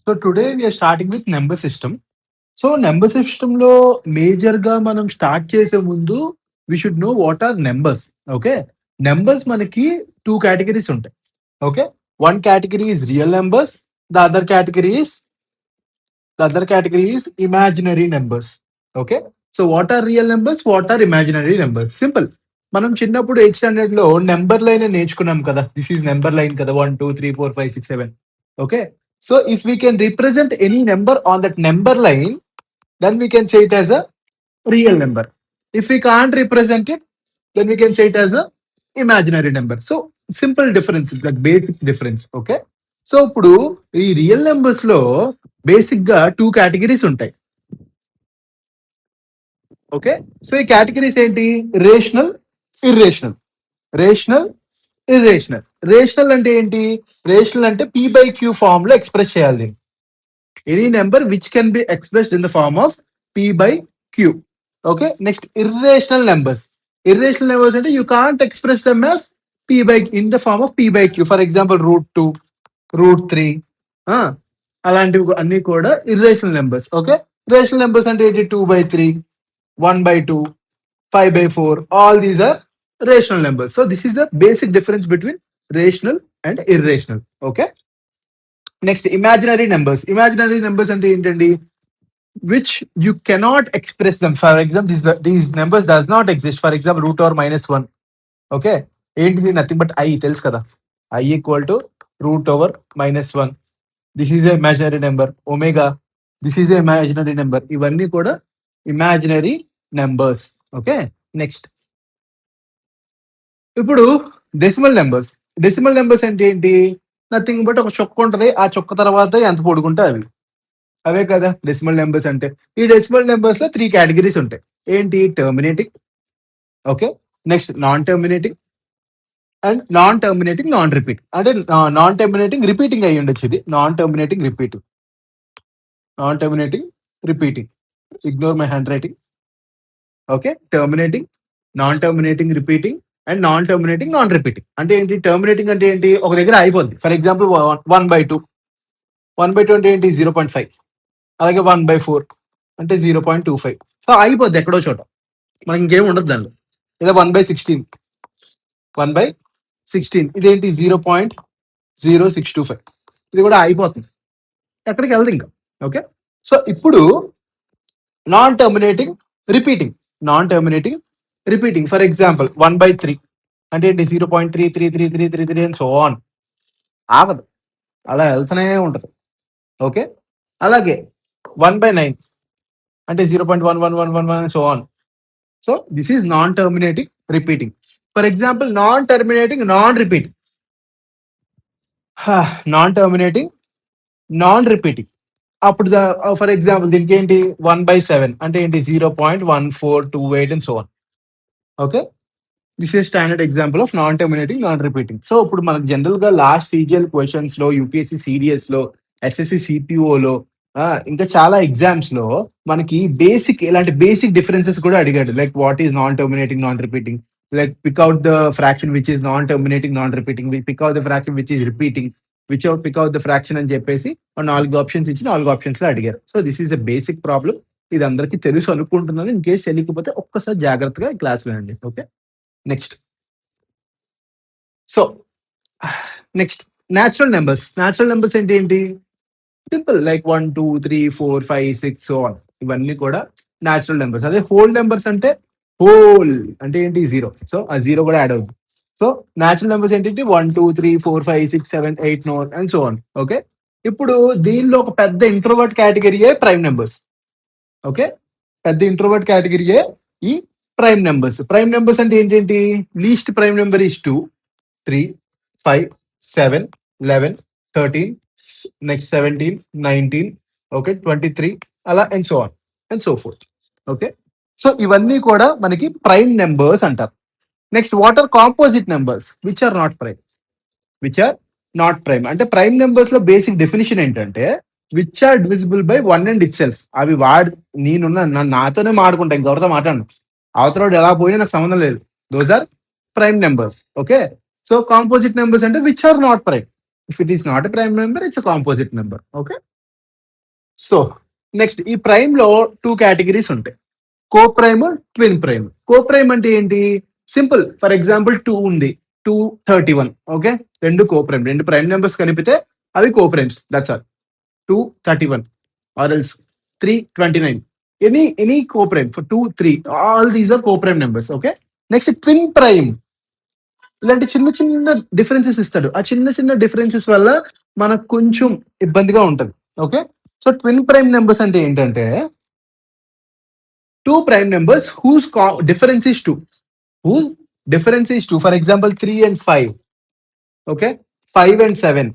So today we are starting with number system. So number system లో major గా మనం start చేసే ముందు we should know what are numbers. Okay, numbers మనకి two categories ఉంటాయి. Okay, one category is real numbers, the other category is imaginary numbers. Okay, so what are real numbers, what are imaginary numbers? Simple. మనం చిన్నప్పుడు 8th standard లో number line నేర్చుకున్నాం కదా. This is number line కదా, 1 2 3 4 5 6 7. Okay, so if we can represent any number on that number line, then we can say it as a real number. If we can't represent it, then we can say it as a imaginary number. So simple difference, it's like basic difference. Okay, so ఇప్పుడు ఈ real numbers లో basic గా two categories ఉంటాయి. Okay, so ఈ categories ఏంటి? Rational, irrational. Rational, irrational. Rational అంటే ఏంటి? Rational అంటే p/q ఫార్మ్ లో ఎక్స్ప్రెస్ చేయాలి దీన్ని. Any number which can be expressed in the form of p/q. Okay, next irrational numbers. Irrational numbers అంటే you can't express them as in the form of p/q. For example √2, √3, అలాంటివి అన్ని కూడా irrational numbers. Okay, rational numbers అంటే ఏంటి? 2/3, 1/2, 5/4, all these are rational numbers. So this is the basic difference between rational and irrational. Okay, next imaginary numbers. Imaginary numbers అంటే ఏంటండి? Which you cannot express them. For example these numbers does not exist. For example √(-1). Okay, ఏంటిది? Nothing but i, తెలుసు కదా, i equal to √(-1). This is a imaginary number. Omega, this is a imaginary number. ఇవన్నీ కూడా imaginary numbers. Okay, next ఇప్పుడు decimal numbers. Decimal numbers అంటే ఏంటి? Nothing but ఒక చొక్క ఉంటది, ఆ చొక్క తర్వాత ఎంత పొడుగుంటే అవి, అవే కదా డెసిమల్ నెంబర్స్ అంటే. ఈ డెసిమల్ నెంబర్స్ లో 3 కేటగిరీస్ ఉంటాయి. ఏంటి? Terminating, okay, next non terminating, and non terminating non repeat. అంటే నాన్ టర్మినేటింగ్ రిపీటింగ్ అయ్యి ఉండొచ్చు. ఇది non terminating repeating, non terminating repeating. Ignore my hand writing. Okay, terminating, non terminating repeating, and non terminating non repeating. అంటే ఏంటి? Terminating అంటే ఏంటి? ఒక దగ్గర అయిపోద్ది. For example 1/2. 1/2 అంటే ఏంటి? 0.5. అలాగే 1/4 అంటే 0.25. సో అయిపోద్ది ఎక్కడో చోట, మనకి ఇంకేం ఉండదు దానిలో. లేదా 1/16, 1/16 ఇదేంటి? 0.0625. ఇది కూడా అయిపోతుంది, ఎక్కడికి వెళ్తుంది ఇంకా. ఓకే, సో ఇప్పుడు non terminating repeating. Non terminating repeating, for example 1/3 అంటే ఏంటి? 0.333333 అండ్ సో ఆన్. ఆగదు, అలా వెళ్తూనే ఉంటది. ఓకే, అలాగే 1/9 అంటే 0.1111 so on. So this is non terminating repeating. For example non terminating non repeating. Non terminating non repeating, అప్పుడు ఫర్ ఎగ్జాంపుల్ దీనికి ఏంటి? 1/7 అంటే ఏంటి? 0.1428 and so on. Okay, this is standard example of non terminating non repeating. So ఇప్పుడు మనకు general గా last CGL questions లో, UPSC CDS లో, SSC CPO లో, ఇంకా చాలా ఎగ్జామ్స్ లో మనకి బేసిక్ ఇలాంటి బేసిక్ డిఫరెన్సెస్ కూడా అడిగాడు. Like what is non terminating non repeating, like pick out the fraction which is non terminating non repeating, pick out the fraction which is repeating, pick out the fraction అని చెప్పేసి 4 ఆప్షన్స్ ఇచ్చి 4 options లో అడిగారు. So this is a basic problem. ఇది అందరికీ తెలుసు అనుకుంటున్నాను. In case తెలియకపోతే ఒక్కసారి జాగ్రత్తగా క్లాస్ వినండి. Okay, next. So next natural numbers. Natural numbers అంటే ఏంటి? Simple, like 1 2 3 4 5 6 so on. ఇవన్నీ కూడా న్యాచురల్ నెంబర్స్. అదే హోల్ నెంబర్స్ అంటే, హోల్ అంటే ఏంటి? 0. సో ఆ 0 కూడా యాడ్ అవుతుంది. సో న్యాచురల్ నెంబర్స్ ఏంటి? 1 2 3 4 5 6 7 8 9 అండ్ సో ఆన్. ఓకే, ఇప్పుడు దీనిలో ఒక పెద్ద ఇంట్రోవర్ట్ కేటగిరీయే ప్రైమ్ నెంబర్స్. ఓకే, పెద్ద ఇంట్రోవర్ట్ కేటగిరీయే ఈ ప్రైమ్ నెంబర్స్. ప్రైమ్ నెంబర్స్ అంటే ఏంటంటే, least prime number is 2 3 5 7 11 13, next 17 19, okay 23, అలా and so on and so forth. Okay, so ఇవన్నీ కూడా మనకి ప్రైమ్ నెంబర్స్ అంటారు. Next what are composite numbers which are not prime. Which are not prime అంటే prime numbers లో basic definition ఏంటంటే, which are divisible by 1 and itself. అవి నాతోనే మాట్లాడుకుంటా, ఇంకెవరితో మాట్లాడను. అవతల ఎలా పోయినా నాకు సంబంధం లేదు. Those are prime numbers. Okay, so composite numbers అంటే which are not prime. If it is not a prime number, it's a composite number. Okay, so next ఈ ప్రైమ్ లో టూ కేటగిరీస్ ఉంటాయి, co prime, twin prime. Co prime అంటే ఏంటి? Simple. For example 2 ఉంది, 231. Okay, రెండు coprime, రెండు prime numbers కలిపితే అవి coprimes. That's all. 231 or else 329. Any coprime for 2, 3, all these are coprime numbers. Okay, next twin prime. ఇలాంటి చిన్న చిన్న డిఫరెన్సెస్ ఇస్తాడు. ఆ చిన్న చిన్న డిఫరెన్సెస్ వల్ల మనకు కొంచెం ఇబ్బందిగా ఉంటది. Okay, so twin prime numbers అంటే ఏంటంటే two prime numbers whose difference is 2. Whose difference is 2. For example, 3 and 5. Okay, 5 and 7.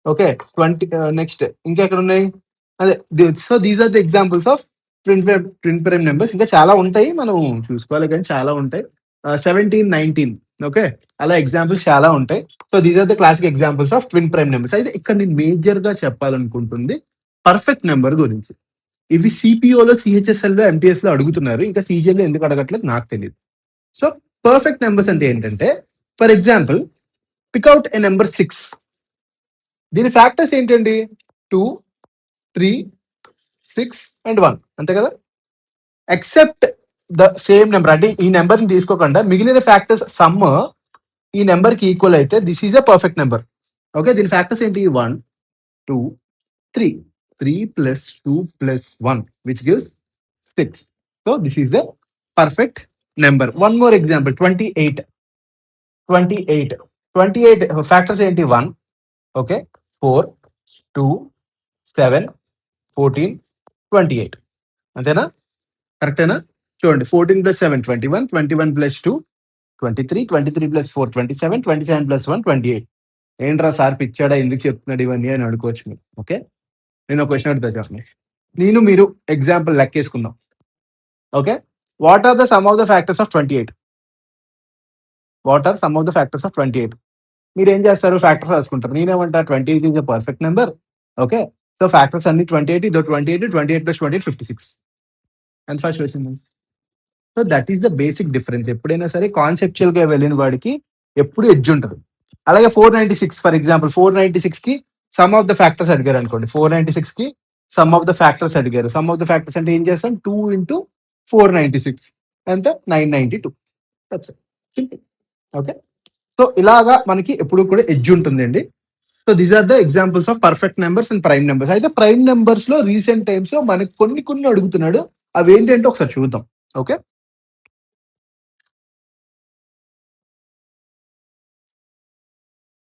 Okay, 20. Next, ఇంకా ఎక్కడ ఉన్నాయి? అదే. So these are the examples of twin prime numbers. ఇంకా చాలా ఉంటాయి, మనం చూసుకోవాలి కానీ చాలా ఉంటాయి. 17, 19. ఓకే, అలా ఎగ్జాంపుల్స్ చాలా ఉంటాయి. So these are the classic examples of twin prime numbers. అయితే ఇక్కడ నేను మేజర్ గా చెప్పాలనుకుంటుంది పర్ఫెక్ట్ నెంబర్ గురించి. ఇవి సిపిఓలో, సిహెచ్ఎస్ఎల్ లో, ఎంటీఎస్ లో అడుగుతున్నారు. ఇంకా సీజీఎల్ లో ఎందుకు అడగట్లేదు నాకు తెలియదు. సో పర్ఫెక్ట్ నెంబర్స్ అంటే ఏంటంటే, for example pick out a number 6. దీని ఫ్యాక్టర్స్ ఏంటండి? 2, 3, 6 అండ్ 1. అంతే కదా? ఎక్సెప్ట్ ద సేమ్ నెంబర్, అంటే ఈ నెంబర్ ని తీసుకోకుండా మిగిలిన ఫ్యాక్టర్స్ సమ్ ఈ నెంబర్ కి ఈక్వల్ అయితే this is a perfect number. Okay, దీని ఫ్యాక్టర్స్ ఏంటి? 1, 2, 3. 3 plus 2 plus 1, which gives 6. So this is a perfect number. One more example, 28. 28. 28 factors ఏంటి? 1, okay, 4, 2, 7, 14, 28. అంతేనా? కరెక్టేనా? చూడండి, 14 plus 7 21, 21 plus 2 23, 23 plus 4 27, 27 plus 1 28. ఏంట్రా సార్ పిచ్చాడా, ఎందుకు చెప్తున్నాడు ఇవన్నీ అని అనుకోవచ్చు మీరు. ఓకే, నేను ఒక క్వశ్చన్ అడుగుతా చెప్పండి. నేను మీరు ఎగ్జాంపుల్ లెక్కేసుకుందాం. Okay, what are the sum of the factors of 28? What are sum of the factors of 28? మీరు ఏం చేస్తారు? ఫ్యాక్టర్స్ రాసుకుంటారు. నేనేమంటా 28 is a perfect number. Okay, so factors అన్ని 28, ఇదో 28, 28 plus 28 56. ఎంత ఫస్ట్ వచ్చింది? So that is the basic difference. ఎప్పుడైనా సరే కాన్సెప్చువల్ గా వెళ్ళిన వాడికి ఎప్పుడు ఎడ్జ్ ఉంటుంది. అలాగే 496 ఫర్ ఎగ్జాంపుల్, 496 కి సమ్ ఆఫ్ ద ఫ్యాక్టర్స్ అడిగారు అనుకోండి. 496 కి సమ్ ఆఫ్ ద ఫ్యాక్టర్స్ అడిగారు. సమ్ ఆఫ్ ద ఫ్యాక్టర్స్ అంటే ఏం చేస్తాం? 2 into 496 ఎంత? 992. సింపుల్. ఓకే, సో ఇలాగా మనకి ఎప్పుడు కూడా ఎడ్జ్ ఉంటుందండి. So these are the examples of perfect numbers and prime numbers. అయితే ప్రైమ్ నెంబర్స్ లో రీసెంట్ టైమ్స్ లో మనకి కొన్ని అడుగుతున్నాడు. అవి ఏంటంటే ఒకసారి చూద్దాం. ఓకే,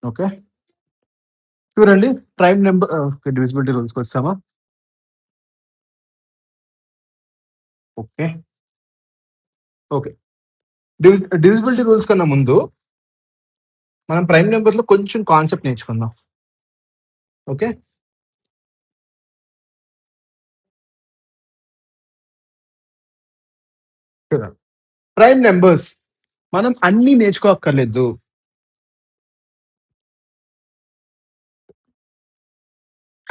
ఓకే, చూడండి. ప్రైమ్ నెంబర్ డివిజిబిలిటీ రూల్స్కి వస్తామా? Okay, okay. డివిజిబిలిటీ రూల్స్ కన్నా ముందు మనం ప్రైమ్ నెంబర్ లో కొంచెం కాన్సెప్ట్ నేర్చుకుందాం. ఓకే, ప్రైమ్ నెంబర్స్ మనం అన్ని నేర్చుకోక్కర్లేదు.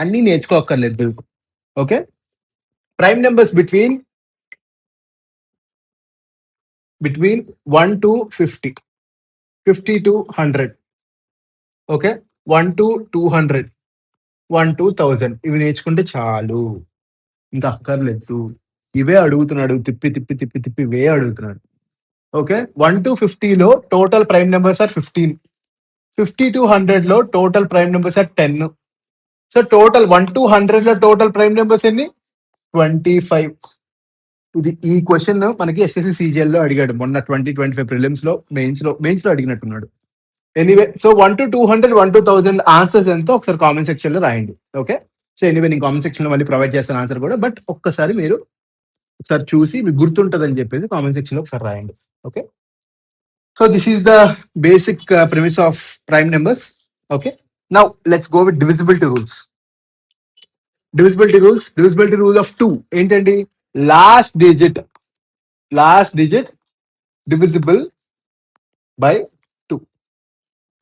అన్ని నేర్చుకోక్కర్లేదు. Okay, prime numbers between 1 to 50, 50 to 100. Okay, 1 to 200, 1 to 1000. ఇవి నేర్చుకుంటే చాలు, ఇంకా అక్కర్లేదు. ఇవే అడుగుతున్నాడు, తిప్పి తిప్పి తిప్పి తిప్పి ఇవే అడుగుతున్నాడు. ఓకే, 1 to 50 లో total prime numbers are 15. 50 to 100 లో total prime numbers are 10. So total 1 to 100 లో టోటల్ ప్రైమ్ నెంబర్స్ ఎన్ని? 25. ఈ క్వశ్చన్ మనకి ఎస్ఎస్సి సిజిఎల్ లో అడిగాడు మొన్న 2025 ప్రిలిమ్స్ లో, మెయిన్స్ లో అడిగినట్టున్నాడు. Anyway, so 1 to 200, 1 to 1000 answers ఎంతో ఒకసారి కామెంట్ సెక్షన్ లో రాయండి. ఓకే, సో ఎనీవే నేను కామెంట్ సెక్షన్ లో మళ్ళీ ప్రొవైడ్ చేస్తాను ఆన్సర్ కూడా. బట్ ఒక్కసారి మీరు ఒకసారి చూసి మీకు గుర్తుంటదని చెప్పేసి కామెంట్ సెక్షన్ లో ఒకసారి రాయండి. Okay, so this is the basic premise of prime numbers. Okay, now let's go with divisibility rules. Divisibility rule of 2 ఏంటండి? Last digit divisible by 2.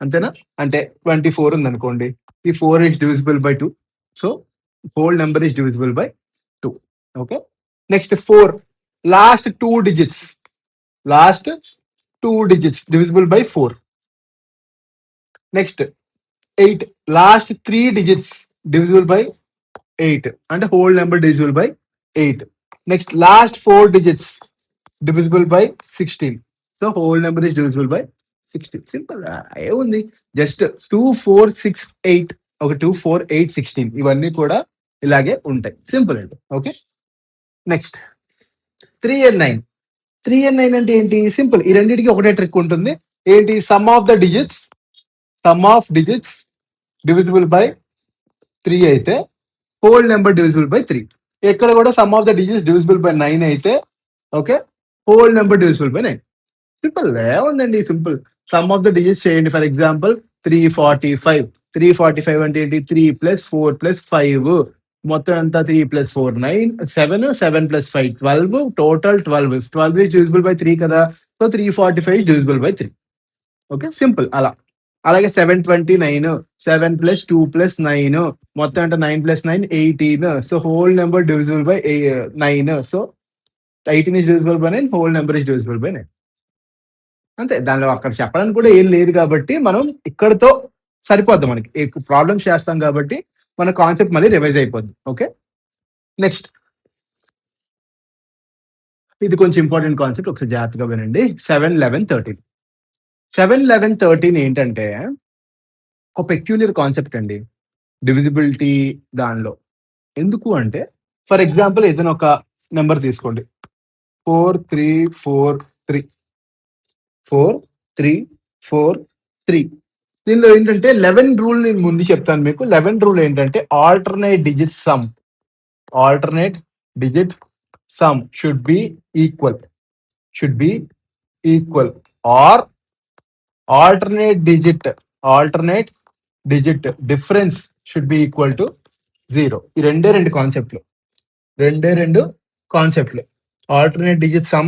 అంతేనా? అంటే 24 ఉంది అనుకోండి, ఈ 4 is divisible by 2. So whole number is divisible by 2. Okay, next 4 last 2 digits divisible by 4. Next 8 last 3 digits divisible by 8 అంటే whole number divisible by 8. Next last 4 digits divisible by 16. So whole number is divisible by 16. Simple. ఏముంది, just 2 4 6 8, ఒక 2 4 8 16 ఇవన్నీ కూడా ఇలాగే ఉంటాయి. Simple అండి. Okay, next 3 and 9. 3 and 9 అంటే ఏంటి? సింపుల్. ఈ రెండింటికి ఒకటే ట్రిక్ ఉంటుంది. ఏంటి? Sum of digits divisible by 3 అయితే హోల్ నెంబర్ డివిజిబుల్ బై 3. ఎక్కడ కూడా sum of the digits divisible by 9 అయితే okay, whole number divisible by 9. Simple. ఏముందండి, simple. Sum of the digits చేయండి. ఫర్ ఎగ్జాంపుల్ 345 అంటే ఏంటి? 3 + 4 + 5 మొత్తం ఎంత? 3 + 4 9, 7 7 + 5 12, టోటల్ 12. 12 ఇస్ డివిజిబుల్ బై 3 కదా, so 345 is divisible by 3. Okay, simple. అలాగే 729, 7 + 2 + 9 మొత్తం అంటే 9 + 9 18. So whole number divisible by 9. So 18 is divisible by 9, whole number is divisible by 9. అంతే. దానిలో అక్కడ చెప్పడానికి కూడా ఏం లేదు కాబట్టి మనం ఇక్కడతో సరిపోద్ది. మనకి ప్రాబ్లమ్స్ చేస్తాం కాబట్టి మన కాన్సెప్ట్ మళ్ళీ రివైజ్ అయిపోద్ది. ఓకే, నెక్స్ట్ ఇది కొంచెం ఇంపార్టెంట్ కాన్సెప్ట్, ఒకసారి జాగ్రత్తగా వినండి. 7 11 13. 7 11 13 ఏంటంటే ఒక పెక్యులియర్ కాన్సెప్ట్ అండి డివిజిబిలిటీ దానిలో. ఎందుకు అంటే ఫర్ ఎగ్జాంపుల్ ఏదైనా ఒక నెంబర్ తీసుకోండి, 4 3 4 3 4 3 4 3. దీనిలో ఏంటంటే 11 రూల్ నేను ముందు చెప్తాను మీకు. 11 రూల్ ఏంటంటే alternate digit sum should be equal or alternate digit difference should be equal to 0. ఈ రెండు కాన్సెప్ట్లు. alternate digit sum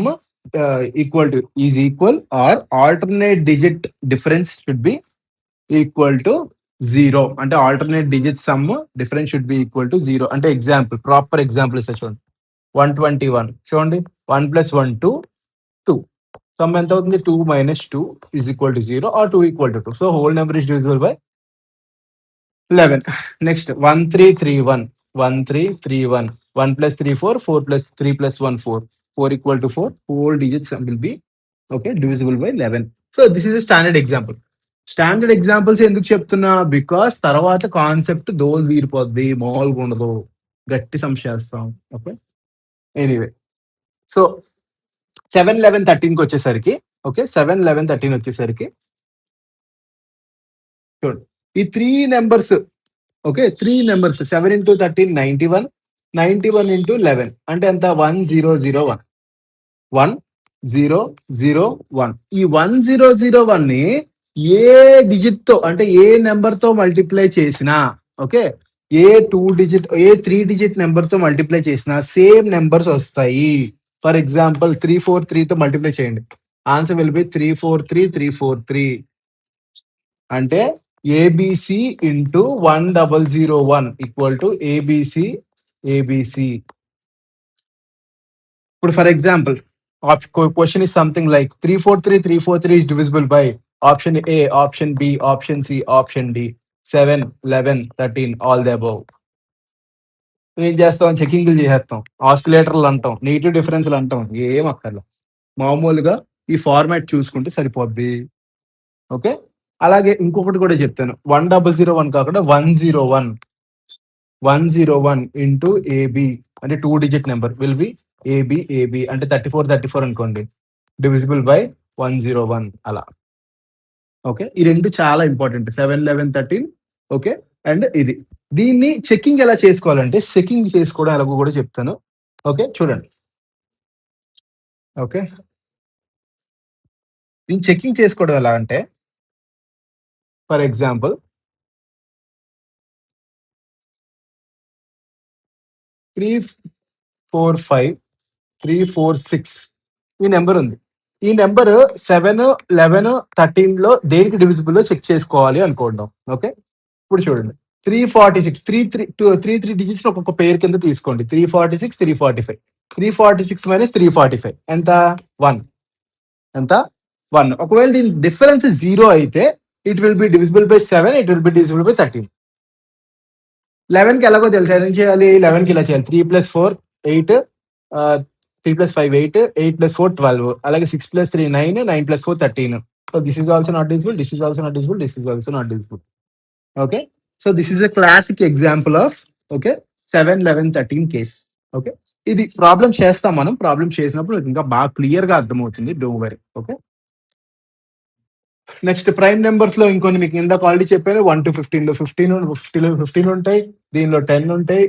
is equal or alternate digit difference should be equal to 0. అంటే alternate digit sum difference should be equal to 0. అంటే example, proper example ఇస్తా చూడండి. 121 చూడండి, 1 + 1 2. Some ఎంత అవుతుంది? 2 - 2 is equal to 0 or 2 equal to 2. So whole number is divisible by 11. Next 1331 1 + 3 4, 4 + 3 + 1 4, 4 equal to 4. Whole digits will be okay divisible by 11. So this is a standard example. Standard examples ఎందుకు చెప్తున్నా? Because తర్వాత concept దోలు తీరిపోద్ది, మామూలుగా ఉండదు, గట్టి some చేస్తాం. Okay, anyway. So 7 11 13 వచ్చేసరికి okay, 7 11 13 వచ్చేసరికి చూడండి, ఈ 3 నెంబర్స్ ఓకే, 3 నెంబర్స్ 7 × 13 91, 91 × 11 అంటే ఎంత? 1001. 1001. ఈ 1001 ని ఏ డిజిట్ తో అంటే ఏ నెంబర్ తో మల్టిప్లై చేసినా ఓకే, ఏ 3 డిజిట్ నెంబర్ తో మల్టిప్లై చేసినా సేమ్ నెంబర్స్ వస్తాయి. ఫర్ ఎగ్జాంపుల్ 343 తో మల్టిప్లై చేయండి, ఆన్సర్ విల్ బి 343 అంటే A B C into 1001 equal to A B C. ఇప్పుడు for example question is something like 343 is divisible by option A, option B, option C, option D, 7 11 13 all the above. ఏం చేస్తాం? చెకింగ్లు చేసేస్తాం, ఆస్కిలేటర్లు అంటాం, negative డిఫరెన్స్లు అంటాం, ఏం అక్కర్లా. మామూలుగా ఈ ఫార్మాట్ చూసుకుంటే సరిపోద్ది. ఓకే, అలాగే ఇంకొకటి కూడా చెప్తాను. 1001 కాకుండా 101 ఇంటూ ఏబి అంటే 2 digit number will be AB అంటే 34 అనుకోండి, డివిజిబుల్ బై 101 అలా. ఓకే, ఈ రెండు చాలా ఇంపార్టెంట్, 7 11 13. ఓకే, అండ్ ఇది దీన్ని చెకింగ్ ఎలా చేసుకోవాలంటే చెకింగ్ చేసుకోవడం ఎలాగో కూడా చెప్తాను. ఓకే, చూడండి. ఓకే, దీన్ని చెకింగ్ చేసుకోవడం ఎలా అంటే ఫర్ ఎగ్జాంపుల్ 345 346 ఈ నెంబర్ ఉంది. ఈ నెంబర్ 7 11 13 లో దేనికి డివిజిబుల్ చెక్ చేసుకోవాలి అనుకుందాం. ఓకే, ఇప్పుడు చూడండి 346 3 డిజిట్స్ ఒక్కొక్క పేరు కింద తీసుకోండి. 346 345 346 - 345 ఎంత? 1. ఎంత? 1. ఒకవేళ దీని డిఫరెన్స్ 0 అయితే it will be divisible by 7, it will be divisible by 13. 11కి ఎలాగో తెలుసు, ఏం చేయాలి? 11కి ఇలా చేయాలి, 3+4 8, 3+5 8, 8+4 12, అలాగే 6+3 9, 9+4 13. So this is also not divisible, this is also not divisible, this is also not divisible. Okay, so this is a classic example of okay 7 11 13 case. Okay, ఇది problem చేస్తాం మనం, ప్రాబ్లం చేసినప్పుడు ఇంకా బాగా క్లియర్ గా అర్థమవుతుంది, don't worry. Okay, next prime numbers లో ఇంకొన్ని మీకు ఇందాక ఆల్రెడీ చెప్పాను, 1 to 15 లో 15 ఉంటాయి, దీనిలో 10 ఉంటాయి.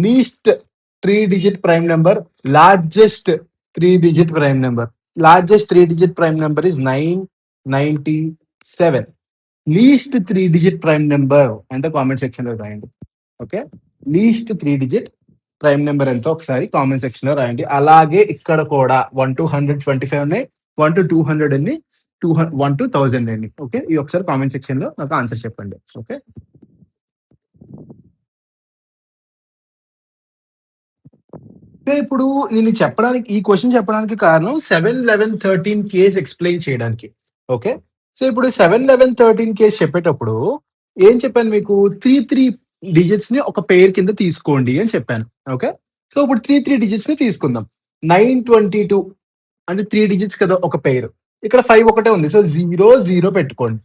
Least 3 digit prime number, largest 3 digit prime number, largest 3 digit prime number is 997. Least 3 digit prime number అంటే కామెంట్ సెక్షన్ లో రాయండి. Okay, least 3 digit prime number ఎంతో ఒకసారి కామెంట్ సెక్షన్ లో రాయండి. అలాగే ఇక్కడ కూడా 1 to 125 ఉన్నాయి, 1 to 200 అన్ని, 1 to 1000 అండి. ఓకే, ఈ ఒకసారి కామెంట్ సెక్షన్ లో నాకు ఆన్సర్ చెప్పండి. ఓకే, సో ఇప్పుడు నేను చెప్పడానికి, ఈ క్వశ్చన్ చెప్పడానికి కారణం 7 11 13 కేస్ ఎక్స్ప్లెయిన్ చేయడానికి. ఓకే, సో ఇప్పుడు 7 11 13 కేస్ చెప్పేటప్పుడు ఏం చెప్పాను మీకు? 3 digits ని ఒక పేర్ కింద తీసుకోండి అని చెప్పాను. ఓకే, సో ఇప్పుడు 3 digits ని తీసుకుందాం. 922 అంటే 3 digits కదా ఒక పేరు, ఇక్కడ 5 ఒకటే ఉంది, సో 0 0 పెట్టుకోండి.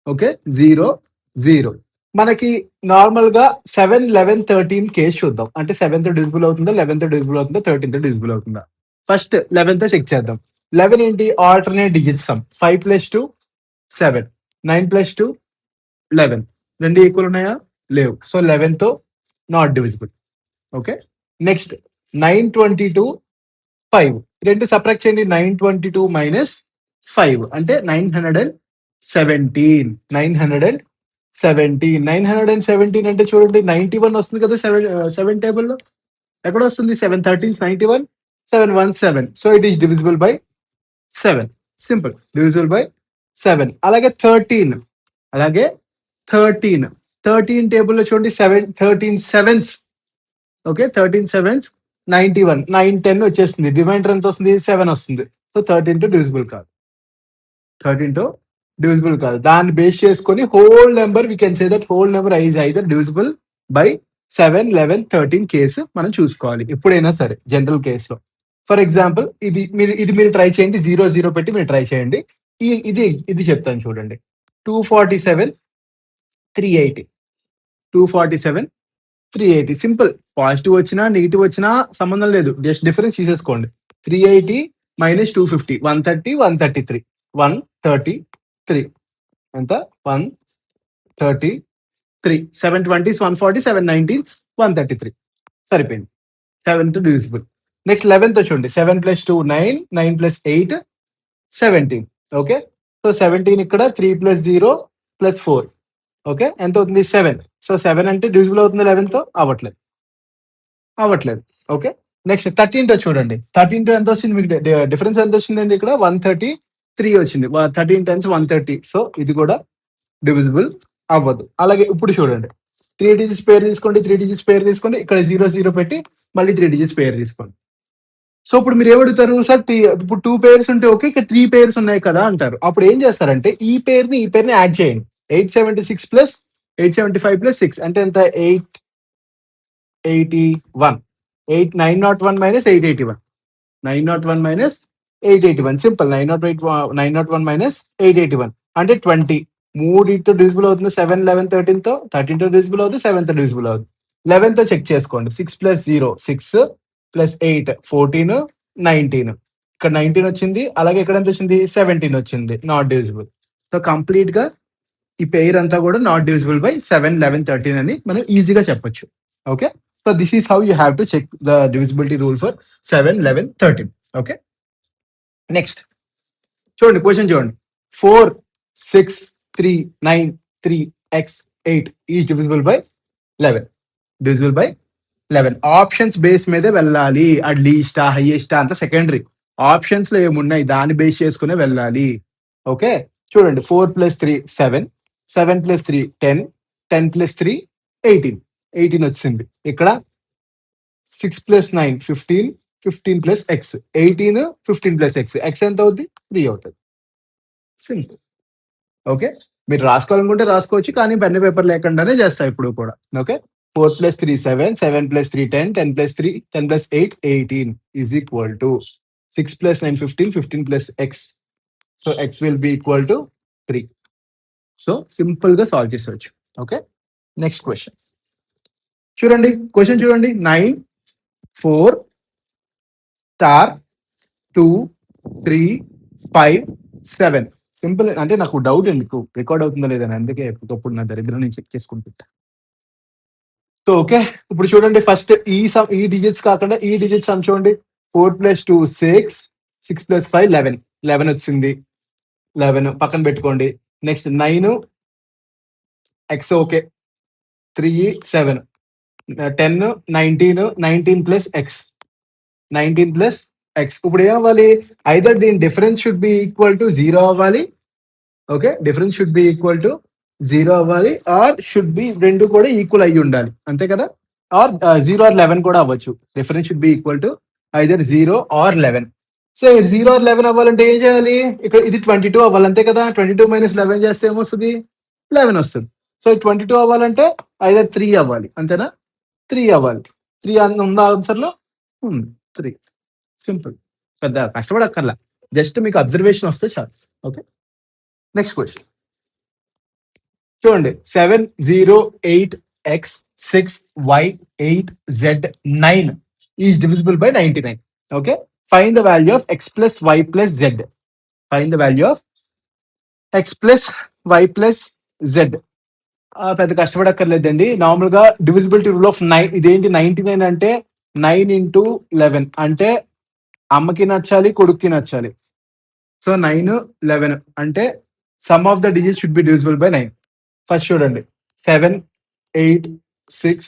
ఓకే, 0 0. మనకి నార్మల్ గా 7 11 13 కేస్ చూద్దాం. అంటే 7th డివిజిబుల్ అవుతుందా, 11th డివిజిబుల్ అవుతుందా, 13th డివిజిబుల్ అవుతుందా? ఫస్ట్ 11th చెక్ చేద్దాం. 11 ఏంటి? Alternate digit some. 5+2 7, 9+2 11. రెండు ఈక్వల్ ఉన్నాయా? లేవు. So 11th not divisible. Okay, next 922 5. రెండు సబ్ట్రాక్ట్ చేయండి, 922 -5 అంటే 917. 917 అంటే చూడండి 91 వస్తుంది కదా, 7 టేబుల్లో ఎక్కడ వస్తుంది? 7 13 91, 717. So it is divisible by 7. Simple, divisible by 7. అలాగే 13, అలాగే 13 టేబుల్లో చూడండి 13 sevens. ఓకే, 13 sevens 91, 9 10 వచ్చేస్తుంది, రిమైండర్ ఎంత వస్తుంది? 7 వస్తుంది. సో 13 డివిజిబుల్ కాదు, 13 డివిజిబుల్ కాదు. దాన్ని బేస్ చేసుకొని whole number we can say that whole number is either divisible by 7 11 13 case మనం చూసుకోవాలి ఎప్పుడైనా సరే, జనరల్ కేసులో. ఫర్ ఎగ్జాంపుల్ ఇది మీరు ట్రై చేయండి, 0 0 పెట్టి మీరు ట్రై చేయండి. ఇది చెప్తాను చూడండి. 247 380, 247 380. సింపుల్, పాజిటివ్ వచ్చినా నెగిటివ్ వచ్చినా సంబంధం లేదు, జస్ట్ డిఫరెన్స్ తీసేసుకోండి. 380 -250 130 133 133 ఎంత? 133. 720 140, 719 133. సరిపోయింది, 7th డివిజిబుల్. నెక్స్ట్ 11th చూడండి, 7 + 2 9, 9 + 8 17. ఓకే, సో 17 ఇక్కడ, 3 + 0 + 4. ఓకే, ఎంత అవుతుంది? 7. సో 7 అంటే డివిజిబుల్ అవుతుంది 11th? అవ్వట్లేదు. ఓకే, నెక్స్ట్ 13th చూడండి. 13th ఎంత వచ్చింది మీకు? డిఫరెన్స్ ఎంత వచ్చిందండి ఇక్కడ? 133 వచ్చింది. 13 times 130. సో ఇది కూడా డివిజిబుల్ అవ్వదు. అలాగే ఇప్పుడు చూడండి, 3 digits పేర్ తీసుకోండి, 3 digits పేర్ తీసుకోండి, ఇక్కడ 0 0 పెట్టి మళ్ళీ 3 digits పేర్ తీసుకోండి. సో ఇప్పుడు మీరు ఏమడుగుతారు? సార్ ఇప్పుడు 2 pairs ఉంటే ఓకే, ఇక్కడ 3 pairs ఉన్నాయి కదా అంటారు. అప్పుడు ఏం చేస్తారంటే ఈ పేరుని యాడ్ చేయండి. 876 + 875 + 6 అంటే ఎంత? 881. 901 - 881. 901 - 881. సింపుల్, 901 - 881 అంటే 20. మూడితో డివిజిబుల్ అవుతుంది, 7 11 13తో, 13తో డివిజిబుల్ అవుతుంది, 7తో డివిజిబుల్ అవుతుంది. 11తో చెక్ చేసుకోండి. 6 + 0 6 + 8 14 19. ఇక్కడ 19 వచ్చింది, అలాగే ఇక్కడ ఎంత వచ్చింది? 17 వచ్చింది, నాట్ డివిజిబుల్. సో కంప్లీట్ గా ఈ పేర్ అంతా కూడా నాట్ డివిజిబుల్ బై 7 11 13 అని మనం ఈజీగా చెప్పొచ్చు. Okay, so this is how you have to check the divisibility rule for 7 11 13. Okay, next చూడండి, క్వశ్చన్ చూడండి. 4 6 3 9 3 x 8 is divisible by 11. Divisible by 11. Options base మీదే వెళ్ళాలి. అది లీస్టా హైయెస్టా అంత సెకండరీ. ఆప్షన్స్ లో ఏమున్నాయి దాన్ని బేస్ చేసుకునే వెళ్ళాలి. ఓకే, చూడండి, 4 + 3 7, 7 + 3 10, 10 + 3 18. 18 వచ్చింది. ఇక్కడ 6 + 9 15, 15 + x 18, 15 + x ఎంత అవుద్ది? 3 అవుతుంది. సింపుల్. ఓకే, మీరు రాసుకోవాలనుకుంటే రాసుకోవచ్చు, కానీ పెన్ పేపర్ లేకుండానే చేస్తా ఇప్పుడు కూడా. Okay, 4 plus 3 7, 7 plus 3 10, 10 plus 3 10 plus 8 18 is equal to 6 plus 9 15, 15 plus x. So x will be equal to 3. So simple గా సాల్వ్ చేసేవచ్చు. ఓకే, నెక్స్ట్ క్వశ్చన్ చూడండి. క్వశ్చన్ చూడండి. 9 4 స్టార్ 2 3 5 7. సింపుల్. అంటే నాకు డౌట్ ఎందుకు రికార్డ్ అవుతుందో లేదని, అందుకే ఎప్పటికప్పుడు నా దరిద్రం నేను చెక్ చేసుకుంటుంటా. సో ఓకే, ఇప్పుడు చూడండి. ఫస్ట్ ఈ డిజిట్స్ కాకుండా ఈ డిజిట్స్ సమ్ చూడండి. 4 plus 2 6, 6 plus 5 11, 11 వచ్చింది. 11 పక్కన పెట్టుకోండి. Next 9 X okay, 3 7, 10 19, 19 plus X, 19 plus X. ఇప్పుడు ఏమవ్వాలి? ఐదర్ దీని difference should be equal to 0 అవ్వాలి. Okay, difference should be equal to 0 అవ్వాలి, ఆర్ షుడ్ బి రెండు కూడా ఈక్వల్ అయ్యి ఉండాలి, అంతే కదా. ఆర్ 0 ఆర్ 11 కూడా అవ్వచ్చు. Difference should be equal to either 0 or 11. So 0 or 11 అవ్వాలంటే ఏం చేయాలి? ఇక్కడ ఇది 22 అవ్వాలి, అంతే కదా. 22 మైనస్ 11 చేస్తే ఏమొస్తుంది? 11 వస్తుంది. సో 22 అవ్వాలంటే ఐదర్ 3 అవ్వాలి, అంతేనా. 3 అవ్వాలి. 3 ఉందా ఆన్సర్ లో? 3. సింపుల్, పెద్ద కష్టపడక్కర్లా, జస్ట్ మీకు అబ్జర్వేషన్ వస్తే చాలు. ఓకే, నెక్స్ట్ క్వశ్చన్ చూడండి. 7 0 8 x 6 y 8 z 9 is divisible by 99. Okay, find the value of x plus y plus z. Find the value of x plus y plus z. పెద్ద కష్టపడక్కర్లేదండి. Normal గా divisibility rule of 9. ఇదేంటి 99 అంటే 9 into 11 అంటే అమ్మకి నచ్చాలి, కొడుక్కి నచ్చాలి. సో 9 11 అంటే some of the digit should be divisible by 9. First చూడండి. 7 8 6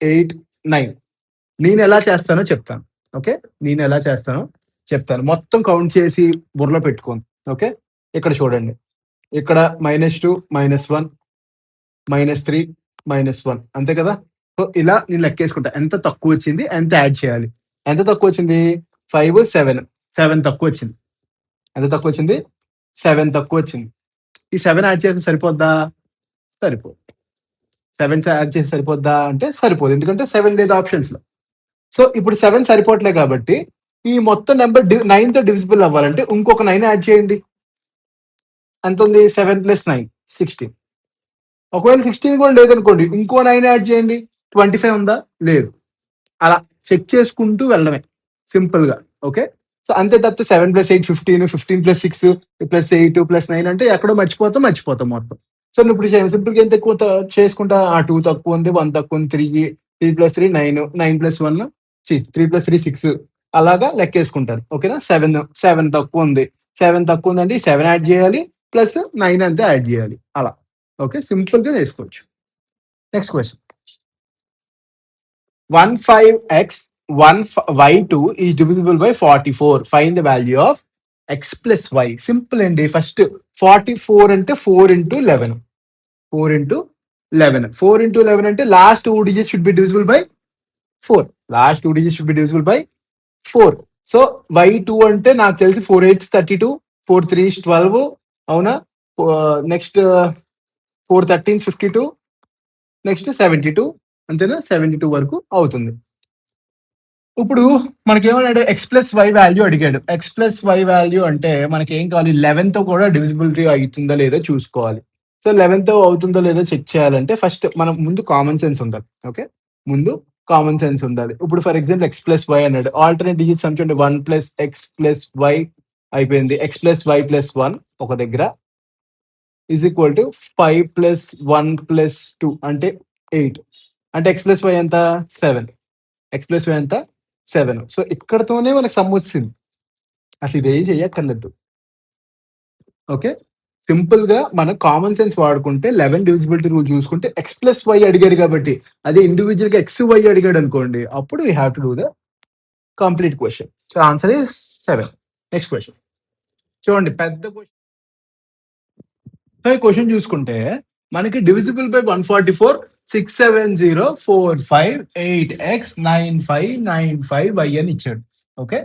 8 9. నేను ఎలా చేస్తానో చెప్తాను. ఓకే, నేను ఎలా చేస్తానో చెప్తాను. మొత్తం కౌంట్ చేసి బుర్రలో పెట్టుకోండి. ఓకే, ఇక్కడ చూడండి. ఇక్కడ -2 -1 -3 -1, అంతే కదా. సో ఇలా నేను లెక్కేసుకుంటా. ఎంత తక్కువ వచ్చింది, ఎంత యాడ్ చేయాలి. ఎంత తక్కువ వచ్చింది? 5 7, 7 తక్కువ వచ్చింది. ఎంత తక్కువ వచ్చింది? 7 తక్కువ వచ్చింది. ఈ 7 యాడ్ చేస్తే సరిపోద్దా? సరిపోదు. 7 యాడ్ చేసి సరిపోద్దా అంటే సరిపోదు, ఎందుకంటే 7 లేదు ఆప్షన్స్ లో. సో ఇప్పుడు 7 సరిపోవట్లే కాబట్టి ఈ మొత్తం నెంబర్ 9 తో డివిజిబుల్ అవ్వాలంటే ఇంకొక 9 యాడ్ చేయండి. ఎంత ఉంది? 7 + 9 16. ఒకవేళ 16 కూడా లేదనుకోండి, ఇంకో 9 యాడ్ చేయండి. 25 ఉందా? లేదు. అలా చెక్ చేసుకుంటూ వెళ్ళడమే సింపుల్ గా. ఓకే, సో అంతే తప్పితే 7 + 8 15, 15 + 6 + 8 + 9 అంటే ఎక్కడో మర్చిపోతాం మొత్తం. సో ఇప్పుడు సింపుల్ గా ఎంత ఎక్కువ చేసుకుంటా? 2 తక్కువ ఉంది, 1 తక్కువ ఉంది, 3 + 3 9, 9 + 1 3 + 3 6, అలాగా లెక్కేసుకుంటారు. ఓకేనా. 7 తక్కువ ఉంది. 7 తక్కువ ఉందండి, 7 యాడ్ చేయాలి, ప్లస్ 9 అంతే యాడ్ చేయాలి, అలా. ఓకే, సింపుల్ గా చేసుకోవచ్చు. Next question. 15x 1y2 is divisible by 44. Find the value of x plus y. Simple అండి. ఫస్ట్ 44 అంటే 4 into 11. 4 into 11. 4 into 11 అంటే last 2 digits should be divisible by 4. Last 2 digits should be divisible by 4. So y2 అంటే నాకు తెలిసి 4 8 32, 4 3 12, అవునా. Next 4 13 52, next 72, అంతేనా. 72 వరకు అవుతుంది. ఇప్పుడు మనకేమన్నాడు? ఎక్స్ ప్లస్ వై వాల్యూ అడిగాడు. ఎక్స్ ప్లస్ వై వాల్యూ అంటే మనకి ఏం కావాలి? 11 తో కూడా డివిజిబిలిటీ అవుతుందో లేదో చూసుకోవాలి. సో 11 తో అవుతుందో లేదో చెక్ చేయాలంటే ఫస్ట్ మనం ముందు కామన్ సెన్స్ ఉండాలి. ఓకే, ముందు కామన్ సెన్స్ ఉండాలి. ఇప్పుడు for example X plus Y అన్నాడు. ఆల్టర్నేట్ డిజిట్స్ అంటే 1 + x + y అయిపోయింది. x + y + 1 ఒక దగ్గర ఈజ్ ఈక్వల్ టు 5 + 1 + 2 అంటే 8. అంటే x + y ఎంత? 7. x + y ఎంత? 7. సో ఇక్కడతోనే మనకు సమ్ వచ్చింది. అసలు ఇదేం చెయ్యక్కర్లేదు. ఓకే, సింపుల్ గా మనం కామన్ సెన్స్ వాడుకుంటే 11 డివిజిబిలిటీ రూల్ చూసుకుంటే x + y అడిగాడు కాబట్టి, అదే ఇండివిజువల్ గా x y అడిగాడు అనుకోండి, అప్పుడు we have to do the complete question. So answer is 7. Next question చూడండి. పెద్ద క్వశ్చన్. సో ఈ క్వశ్చన్ చూసుకుంటే మనకి డివిజిబుల్ బై 144 6704588x9595y అని ఇచ్చాడు. ఓకే,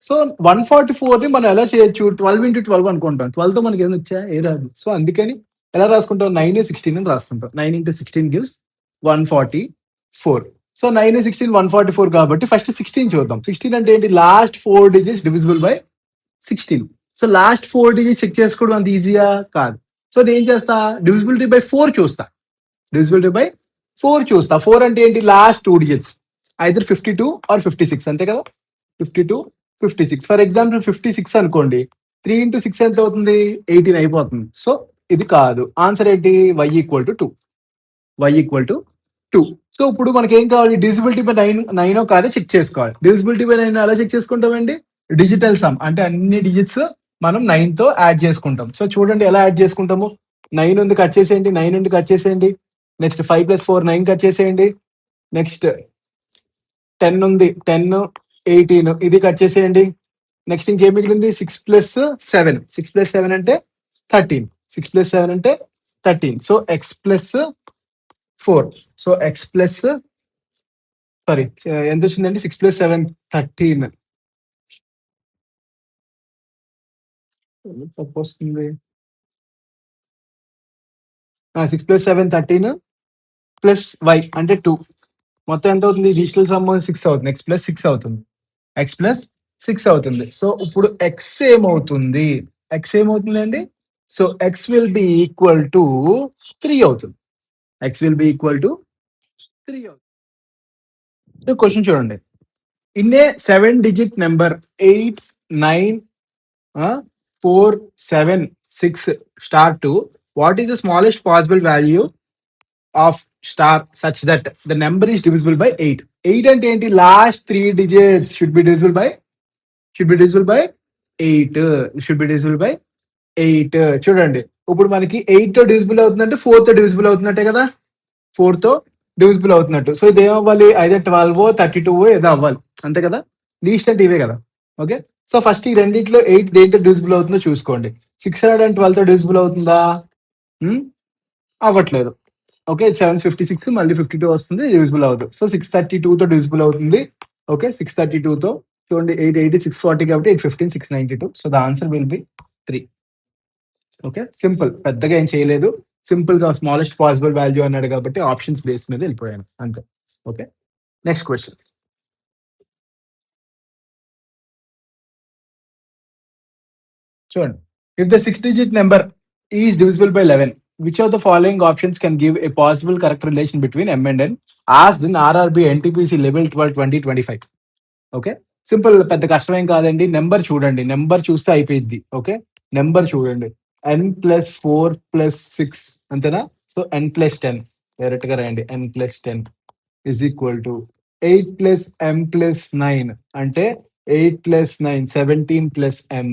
సో 144 ని మనం ఎలా చేయొచ్చు? 12 into 12 అనుకుంటాం. 12 తో మనకి ఏమైనా వచ్చా? ఏ రాదు. సో అందుకని ఎలా రాసుకుంటాం? 9 16 అని రాసుకుంటాం. 9 into 16 gives 140. 4. సో 9 16 144 కాబట్టి ఫస్ట్ 16 చూద్దాం. 16 అంటే ఏంటి? Last 4 digits divisible by 16. So last 4 digits check చేసుకోవడం అంత ఈజీయా? కాదు. సో నేను ఏం చేస్తా? డివిజిబిలిటీ బై 4 చూస్తా. డివిజిబిలిటీ బై 4 చూస్తా. 4 అంటే ఏంటి? లాస్ట్ 2 డిజిట్స్ ఐదర్ 52 ఆర్ 56 అంతే కదా. 52 56 ఫర్ ఎగ్జాంపుల్ 56 అనుకోండి. 3 ఇంటూ 6 ఎంత అవుతుంది? 18 అయిపోతుంది. సో ఇది కాదు. ఆన్సర్ ఏంటి? y equal to 2. y equal to 2. So ఇప్పుడు మనకి ఏం కావాలి? డివిజిబిలిటీ బై 9 కాదే చెక్ చేసుకోవాలి. డివిజిబిలిటీ బై 9 ఎలా చెక్ చేసుకుంటామండి? డిజిటల్ సమ్ అంటే అన్ని డిజిట్స్ మనం 9 తో యాడ్ చేసుకుంటాం. సో చూడండి ఎలా యాడ్ చేసుకుంటాము. 9 ఉంది కట్ చేసేయండి. 9 ఉంది కట్ చేసేయండి. నెక్స్ట్ 5 + 4 9 కట్ చేసేయండి. నెక్స్ట్ 10 ఉంది 10 18 ఇది కట్ చేసేయండి. నెక్స్ట్ ఇంకేం మిగిలింది? 6 + 7 6 + 7 అంటే 13 6 + 7 అంటే 13. So x + 4 so x plus sorry ఎంత వచ్చిందండి? 6 + 7 13 తప్పు వస్తుంది. 6 + 7 13 ప్లస్ y అంటే 2 మొత్తం ఎంత అవుతుంది? డిజిటల్ సమ్ 6 అవుతుంది. x + 6 అవుతుంది. x + 6 అవుతుంది. సో ఇప్పుడు x ఏమవుతుంది? x ఏమవుతుంది అండి? So x will be equal to 3 అవుతుంది. x will be equal to 3 అవుతుంది. క్వశ్చన్ చూడండి. In a 7 digit number 8 9 4 7 6 star 2, what is the smallest possible value of star such that the number is divisible by 8? 8 అంటే ఏంటి? Last 3 digits should be divisible by 8. should be divisible by 8. చూడండి ఇప్పుడు మనకి 8 తో divisible అవుతుందంటే 4 తో divisible అవుతున్నట్టే కదా. 4 తో డివిజిబుల్ అవుతున్నట్టు. సో ఇది ఏమవ్వాలి? ఐదర్ 12 32 ఏదో అవ్వాలి అంతే కదా. లీస్ట్ అంటే ఇవే కదా. ఓకే. సో ఫస్ట్ ఈ రెండింటిలో 8 దేంతో డివిజిబుల్ అవుతుందో చూసుకోండి. 612 తో డివిజిబుల్ అవుతుందా? అవ్వట్లేదు. ఓకే. 756 మళ్ళీ 52 వస్తుంది. డివిజిబుల్ అవుతుంది. సో 632 తో డివిజిబుల్ అవుతుంది. ఓకే. 632 తో చూడండి 880 640 కాబట్టి 815 692. So the answer will B 3. Okay. Simple. పెద్దగా ఏం చేయలేదు. సింపుల్ గా స్మాలెస్ట్ పాసిబుల్ వాల్యూ అన్నాడు కాబట్టి ఆప్షన్స్ బేస్ మీద వెళ్ళిపోయాను అంతే. ఓకే. నెక్స్ట్ క్వశ్చన్ చూడండి. If the 6 digit number is divisible by 11, which of the following options can give a possible correct relation between m and n asked in RRB NTPC level 12 2025? Okay. Simple. పెద్ద కష్టమేం కాదండి. Number చూడండి. Number చూస్తే అయిపోయింది. Okay. Number చూడండి. n+4+6 అంతేనా. So n+10 direct గా రాయండి. n+10 is equal to 8 + m+9 అంటే 8 + 9 17 + m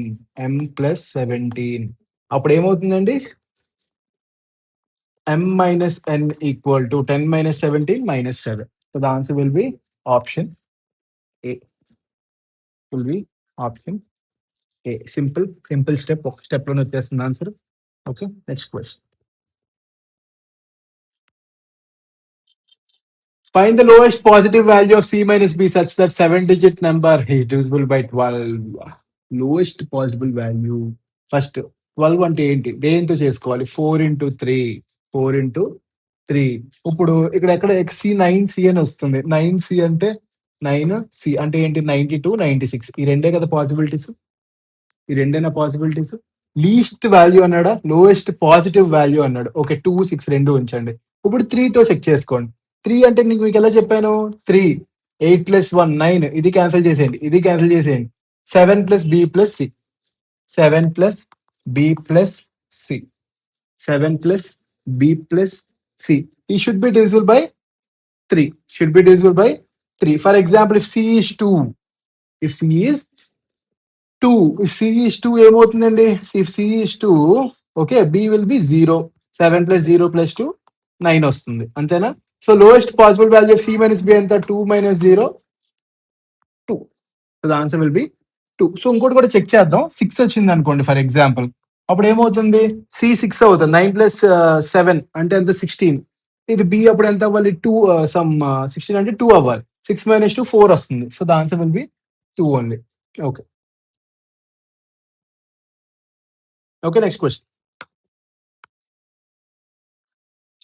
m+17 అప్పుడు ఏమవుతుందండి? m - n equal to 10 - 17 - 7. So the answer will be option A. Will be option A. Simple step. ఒక స్టెప్ లోనే వచ్చేస్తుంది answer. Okay. Next question. Find the lowest positive value of c minus b such that 7-digit number is divisible by 12. Lowest possible value. First 12 అంటే ఏంటి? దేంతో చేసుకోవాలి? 4 into 3. 4 into 3. ఇప్పుడు ఇక్కడ ఎక్కడ సి 9c అని వస్తుంది. 9c అంటే 9c అంటే ఏంటి? 92 96 ఈ రెండే కదా పాసిబిలిటీస్. ఈ రెండేనా పాసిబిలిటీస్. లీస్ట్ వాల్యూ అన్నాడా? లోయెస్ట్ పాజిటివ్ వాల్యూ అన్నాడు. ఓకే. 2 6 రెండు ఉంచండి. ఇప్పుడు 3 తో చెక్ చేసుకోండి. 3 అంటే మీకు ఎలా చెప్పాను? 3 8 + 1 9 ఇది క్యాన్సిల్ చేసేయండి. ఇది క్యాన్సిల్ చేసేయండి. 7 + b + c 7 + b + c 7 + b + c. ఈ should be divisible by 3. Should be divisible by 3. For example if c is 2, if c is 2, if c is 2 ఏమవుతుందండి? if c is 2, okay, b will be 0. 7 + 0 + 2 9 వస్తుంది అంతేనా. So lowest possible value of c - b ఎంత? 2 - 0 2. So the answer will B 2. So ఇంకోటి కూడా check చేద్దాం. 6 వచ్చింది అనుకోండి for example. అప్పుడు ఏమవుతుంది? సి 6 అవుతుంది. 9 + 7 అంటే ఎంత? 16. ఇది బి అప్పుడు ఎంత అవ్వాలి? 2 సమ్ 16 అంటే 2 అవ్వాలి. 6 - 2 4 వస్తుంది. So the answer will B 2 only. Okay. Okay. Next question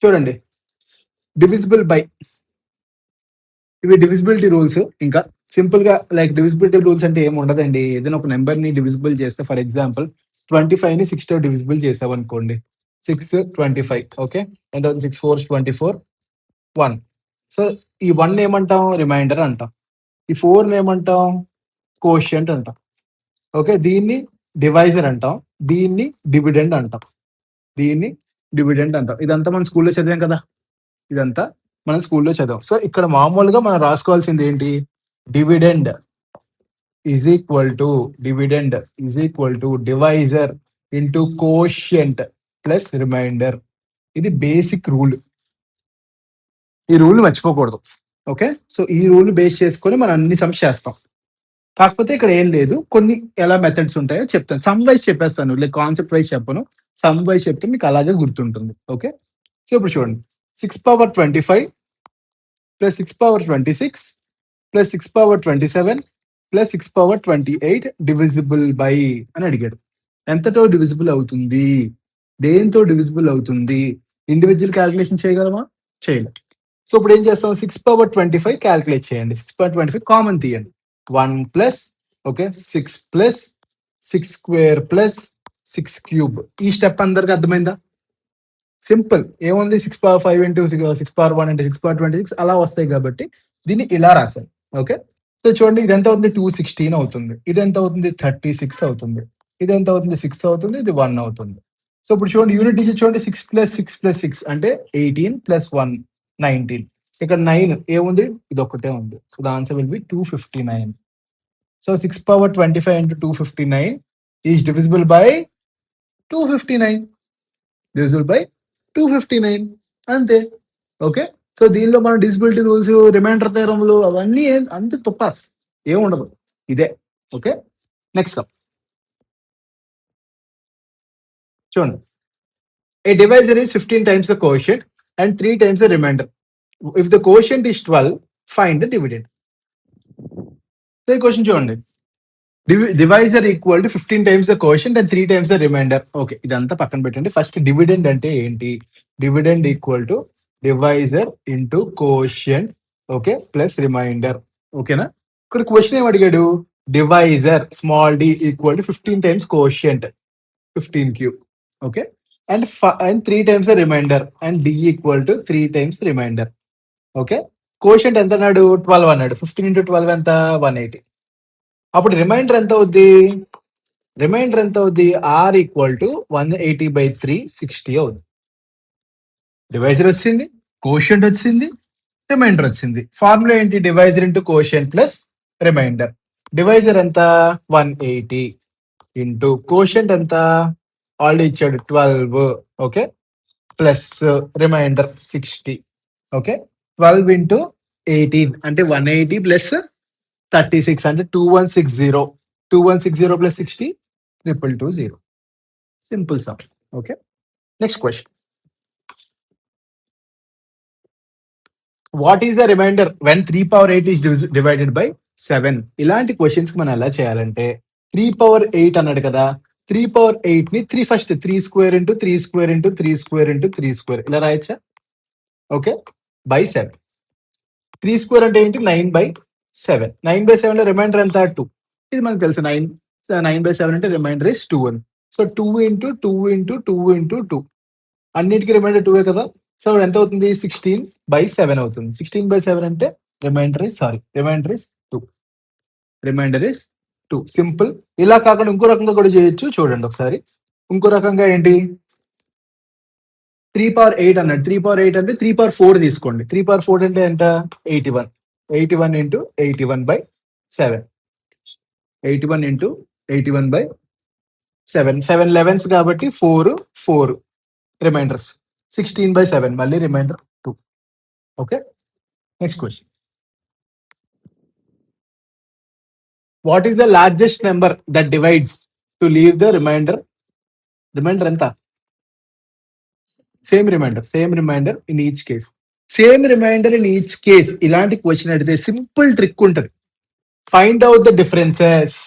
చూడండి. డివిజిబుల్ బై ఇవి డివిజిబిలిటీ రూల్స్. ఇంకా సింపుల్ గా లైక్ డివిజిబిలిటీ రూల్స్ అంటే ఏమి ఉండదండి. ఏదైనా ఒక నెంబర్ ని డివిజిబుల్ చేస్తే, ఫర్ ఎగ్జాంపుల్ 25 ని 6 తో డివిజిబుల్ చేసాం అనుకోండి, 6 25. ఓకే, ఎంత అవుతుంది? 6 4 24 1. సో ఈ 1 ఏమంటాం? రిమైండర్ అంటాం. ఈ 4 ఏమంటాం? కోషియంట్ అంటాం. ఓకే, దీన్ని డివైజర్ అంటాం, దీన్ని డివిడెండ్ అంటాం, దీన్ని డివిడెండ్ అంటాం. ఇదంతా మనం స్కూల్లో చదివాం కదా, ఇదంతా మనం స్కూల్లో చదివాం. సో ఇక్కడ మామూలుగా మనం రాసుకోవాల్సింది ఏంటి? Dividend is equal to divisor into quotient plus reminder. ఇది బేసిక్ రూల్. ఈ రూల్ మర్చిపోకూడదు. ఓకే, సో ఈ రూల్ బేస్ చేసుకొని మనం అన్ని సమ్స్ చేస్తాం. కాకపోతే ఇక్కడ ఏం లేదు, కొన్ని ఎలా మెథడ్స్ ఉంటాయో చెప్తాను. సమ్ వైజ్ చెప్పేస్తాను, లైక్ కాన్సెప్ట్ వైజ్ చెప్పను. సమ్ వైజ్ చెప్తే మీకు అలాగే గుర్తుంటుంది. ఓకే, సో ఇప్పుడు చూడండి, 6 power 25 plus 6 power 26 plus 6 power 27 plus 6 power 28 divisible by అని అడిగాడు. ఎంతతో డివిజిబుల్ అవుతుంది? దేంతో డివిజిబుల్ అవుతుంది? ఇండివిజువల్ క్యాలిక్యులేషన్ చేయగలమా? చేయలేం. సో ఇప్పుడు ఏం చేస్తాం? 6 power 25 క్యాలిక్యులేట్ చేయండి. 6 power 25 కామన్ తీయండి. 1 plus, okay, 6 plus 6 square plus 6 cube. ఈ స్టెప్ అందరికి అర్థమైందా? సింపుల్. ఏముంది? 6 power 5 ఇంటూ 6 power 1 అంటే 6 power 26 అలా వస్తాయి కాబట్టి దీన్ని ఇలా రాశాను. ఓకే, సో చూడండి, ఇది ఎంత అవుతుంది? 216 అవుతుంది. ఇది ఎంత అవుతుంది? 36 అవుతుంది. ఇది ఎంత అవుతుంది? 6 అవుతుంది. ఇది 1 అవుతుంది. సో ఇప్పుడు చూడండి, యూనిట్ డిజిట్ చూడండి, 6 ప్లస్ 6 ప్లస్ 6 అంటే 18 ప్లస్ 1 19. ఇక్కడ 9 ఏముంది? ఇది ఒక్కటే ఉంది. So the answer will B 259. So 6 power 25 into 259 is divisible by 259. Divisible by 259 అంతే. ఓకే, సో దీనిలో మన డివిజిబిలిటీ రూల్స్, రిమైండర్ థియరమ్లు అవన్నీ అంతే తుప్పాస్, ఏముండదు. ఇదే. ఓకే, నెక్స్ట్ చూడండి, ఏ divisor is 15 times the quotient and 3 times the remainder. If the quotient is 12, find the dividend. So ఈ question చూడండి, divisor equal to 15 times the quotient and 3 times the remainder. Okay, ఇదంతా పక్కన పెట్టండి. First dividend అంటే ఏంటి? Dividend equal to divisor into quotient, okay, plus remainder. ఓకేనా? ఇక్కడ question ఏం అడిగాడు? Divisor small D equal to 15 times quotient 15 cube. Okay, and 3 times the remainder and d equal to 3 times remainder. Okay, quotient ఎంత అన్నాడు? 12 అన్నాడు. 15 into 12 ఎంత? 180. అప్పుడు reminder ఎంత అవుద్ది? రిమైండర్ ఎంత అవుద్ది? ఆర్ ఈక్వల్ టు 180/3 60 అవుద్ది. డివైజర్ వచ్చింది, కోషియంట్ వచ్చింది, రిమైండర్ వచ్చింది. ఫార్ములా ఏంటి? Divisor into quotient plus remainder. Divisor ఎంత? 180 ఇంటూ కోషియంట్ ఎంత? ఆల్రెడీ ఇచ్చాడు 12. Okay, plus remainder 60. Okay, 12 into 18 అంటే 180 ప్లస్ 36 అంటే 2160. 2160 plus 60 220. Simple sum. Okay, next question, what is the remainder when 3/8 is divided by 7? ఇలాంటి questions మనం ఎలా చేయాలంటే, 3/8 అన్నాడు కదా, 3/8 ని 3 first 3 square into 3 square into 3 square into 3 square ఇలా రాయచ్చా? Okay, by 7. 3 స్క్వేర్ అంటే ఏంటి? 9/7. 9/7 లో రిమైండర్ ఎంత? 2. ఇది మనకు తెలుసు. 9/7 అంటే రిమైండర్ ఇస్ 2 అని. సో 2 ఇంటూ 2 ఇంటూ 2 ఇంటూ 2, అన్నిటికీ రిమైండర్ 2 కదా. సో ఎంత అవుతుంది? 16/7 అవుతుంది. 16/7 అంటే remainder is 2. Remainder is 2. Simple. ఇలా కాకుండా ఇంకో రకంగా కూడా చేయొచ్చు. చూడండి ఒకసారి. ఇంకో రకంగా ఏంటి? 3/8 అన్నాడు. 3/8 అంటే 3/4 తీసుకోండి. 3/4 అంటే ఎంత? 81. 81 ఇంటూ 81/7. 81 ఇంటూ 81/7. 7 11s కాబట్టి 4 రిమైండర్స్. 16/7 మళ్ళీ remainder 2. Okay, next question, what is the largest number that divides to leave the remainder? Remainder ఎంత? Same remainder in each case. Same remainder in each case. ఇలాంటి క్వశ్చన్ అడిగితే simple trick ఉంటుంది. Find out the differences.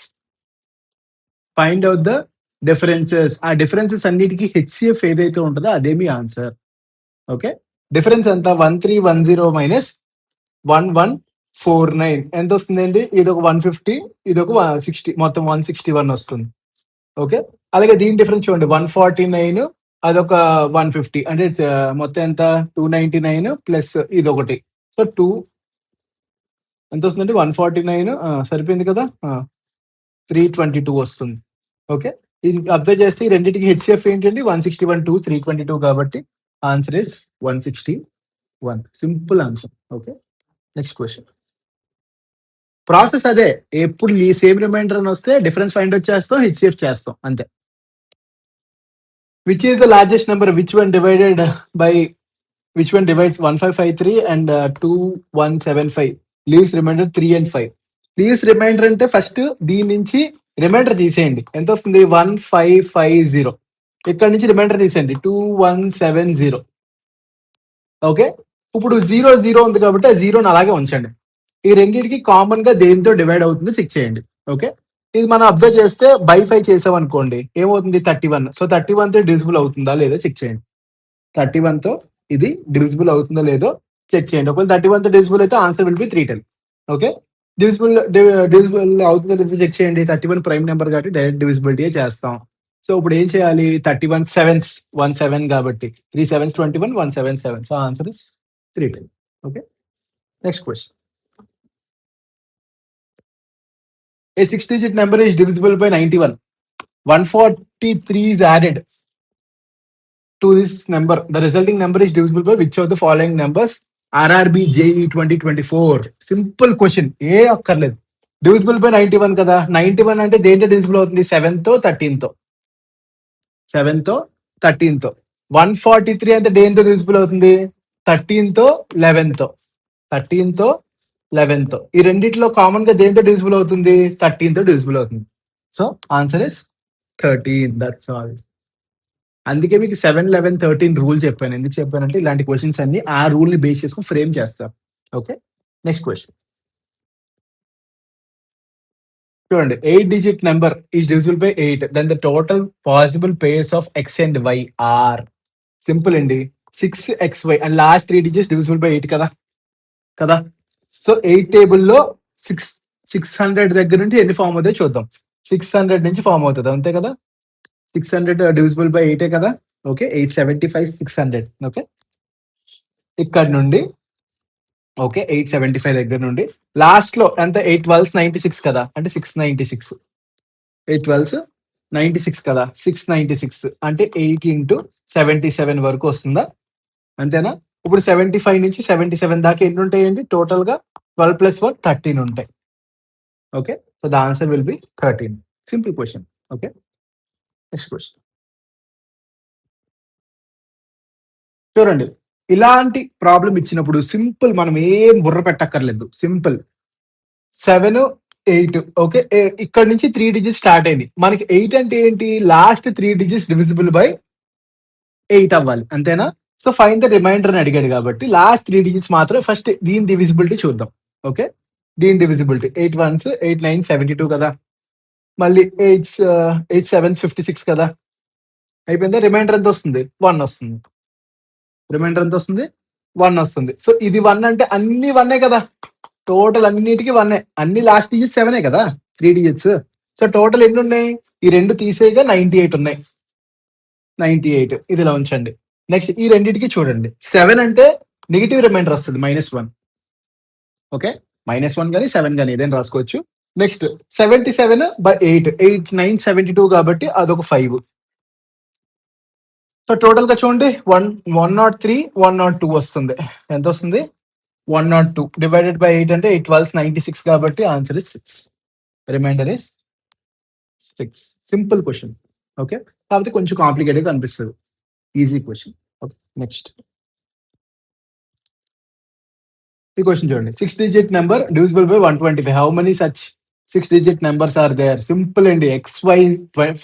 ఆ differences అన్నిటికీ HCF ఏదైతే ఉంటుందో అదే మీ answer. Okay, difference ఎంత? 1310 మైనస్ 11 49 ఎంత వస్తుందండి? ఇది ఒక 150, ఇది ఒక 60, మొత్తం 161 వస్తుంది. ఓకే. అలాగే దీని డిఫరెన్స్ చూడండి, 149 అదొక 150 అంటే మొత్తం ఎంత 299 ప్లస్ ఇదొకటి. సో ఎంత వస్తుందండి? 149 సరిపోయింది కదా, 322 వస్తుంది. ఓకే. ఇది అబ్జర్వ్ చేస్తే ఈ రెండింటికి హెచ్సిఎఫ్ ఏంటండి? 161 2 322 కాబట్టి answer is 161. Simple answer. Okay. Next question. Process అదే, ఎప్పుడు సేమ్ రిమైండర్ అని వస్తే డిఫరెన్స్ ఫైండ్ అవుట్ చేస్తాం, హెచ్సిఎఫ్ చేస్తాం అంతే. Which is the largest number which one divided by which one divides 1553 and 2175 leaves remainder 3 and 5. Leaves remainder అంటే first దీని నుంచి రిమైండర్ తీసేయండి. ఎంత వస్తుంది? 1550. ఇక్కడ నుంచి రిమైండర్ తీసేయండి 2170. ఓకే. ఇప్పుడు 0 ఉంది కాబట్టి ఆ 0 అలాగే ఉంచండి. ఈ రెండింటికి కామన్ గా దేంతో డివైడ్ అవుతుందో చెక్ చేయండి. ఓకే. ఇది మనం అబ్జర్వ్ చేస్తే బై 5 చేసాం అనుకోండి, ఏమవుతుంది? 31. సో 31 తో డివిజిబుల్ అవుతుందా లేదో చెక్ చేయండి. 31 తో ఇది డివిజిబుల్ అవుతుందో లేదో చెక్ చేయండి. ఒకవేళ 31 తో డివిజిబుల్ అయితే answer will B 310. Okay. Divisible అవుతుందో లేదో చెక్ చేయండి. 31 ప్రైమ్ నెంబర్ కాబట్టి డైరెక్ట్ డివిజిబిలిటీ చేస్తాం. సో ఇప్పుడు ఏం చేయాలి? 31 7s 17 కాబట్టి 3 7s 21, 177. So answer is 310. Okay. Next question. A 6-digit number is divisible by 91. 143 is added to this number. The resulting number is divisible by which of the following numbers? RRB JE 2024. Simple question. ఏ అక్కర్లేదు. Divisible by 91 కదా. 91 అంటే దేంతో divisible అవుతుంది? 7 తో 13 తో. 7 తో 13 తో. 143 అంటే దేంతో డివిజిబుల్ అవుతుంది? 13 తో 11 తో. 13 తో 11 తో. ఈ రెండిట్లో కామన్ గా దేంతో డివిజిబుల్ అవుతుంది? 13 తో డివిజిబుల్ అవుతుంది. So answer is 13. That's all. అందుకే మీకు 7, 11, 13 రూల్ చెప్పాను. ఎందుకు చెప్పానంటే ఇలాంటి క్వశ్చన్స్ అన్ని ఆ రూల్ ని బేస్ చేసుకుని ఫ్రేమ్ చేస్తారు. ఓకే. నెక్స్ట్ క్వశ్చన్ చూడండి. 8-digit number is divisible by 8. Then the total possible pairs of x and y are. Simple అండి. 6xy and last 3 digits divisible by 8 కదా. కదా. సో 8 టేబుల్లో 600 దగ్గర నుంచి ఎన్ని ఫామ్ అవుతాయో చూద్దాం. 600 నుంచి ఫామ్ అవుతుంది అంతే కదా. 600 డివిజిబుల్ బై 8 కదా. ఓకే. 875 600. ఓకే. ఇక్కడ నుండి ఓకే 875 దగ్గర నుండి లాస్ట్ లో ఎంత? 8 12 96 కదా, అంటే 696. 8 12 96 కదా, 696 అంటే 8 into 77 వరకు వస్తుందా? అంతేనా. ఇప్పుడు 75 నుంచి 77 దాకా ఎన్ని ఉంటాయండి? టోటల్ గా 12 + 1 13 ఉంటాయి. Okay. So the answer will B 13. Simple question. Okay. Next question చూడండి. ఇలాంటి ప్రాబ్లం ఇచ్చినప్పుడు సింపుల్, మనం ఏం బుర్ర పెట్టక్కర్లేదు. సింపుల్ 7 8. ఓకే. ఇక్కడ నుంచి 3 digits స్టార్ట్ అయింది. మనకి 8 అంటే ఏంటి? లాస్ట్ 3 digits డివిజిబుల్ బై 8 అవ్వాలి. అంతేనా. సో ఫైండ్ ద రిమైండర్ అని అడిగాడు కాబట్టి లాస్ట్ 3 digits మాత్రం ఫస్ట్ దీని డివిజిబిలిటీ చూద్దాం. ఓకే. దీని డివిజిబిలిటీ 8 1s 8 9 72 కదా. మళ్ళీ 8 7 56 కదా. అయిపోయిందా. రిమైండర్ ఎంత వస్తుంది? 1 వస్తుంది. రిమైండర్ ఎంత వస్తుంది? 1 వస్తుంది. సో ఇది 1 అంటే అన్ని 1 కదా. టోటల్ అన్నిటికీ 1. అన్ని లాస్ట్ డిజిట్స్ 7 కదా, 3 digits. సో టోటల్ ఎన్ని ఉన్నాయి? ఈ రెండు తీసేయగా 98 ఉన్నాయి. 98 ఇది ఇలా ఉంచండి. నెక్స్ట్ ఈ రెండింటికి చూడండి. 7 అంటే నెగిటివ్ రిమైండర్ వస్తుంది -1. ఓకే. -1 కానీ 7 కానీ ఏదైనా రాసుకోవచ్చు. నెక్స్ట్ 77 బై 8 8 9 72 కాబట్టి అదొక 5. సో టోటల్ గా చూడండి 103 102 వస్తుంది. ఎంత వస్తుంది? 102 డివైడెడ్ బై 8 అంటే 8 12 96 కాబట్టి answer is 6. Remainder is 6. Simple question. Okay. కాకపోతే కొంచెం కాంప్లికేటెడ్ అనిపిస్తుంది. Easy question. ఓకే. నెక్స్ట్ ఈ క్వశ్చన్ చూడండి. 6-digit number divisible by 125. How many such 6-digit numbers are there? Simple అండి. XY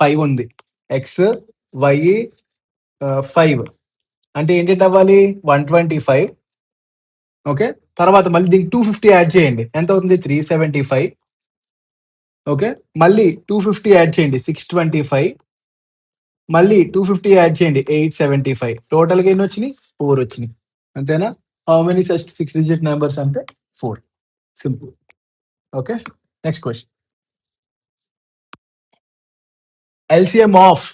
5 ఉంది. XY 5 అంటే ఏంటి అవ్వాలి? 125. ఓకే. తర్వాత మళ్ళీ దీనికి 250 యాడ్ చేయండి. ఎంత అవుతుంది? 375. ఓకే. మళ్ళీ 250 యాడ్ చేయండి 625. మళ్ళీ 250 యాడ్ చేయండి 875. టోటల్ గా ఎన్ని వచ్చినాయి? 4 వచ్చినాయి. అంతేనా. How many such 6-digit numbers అంటే 4. Simple. Okay, next question. LCM of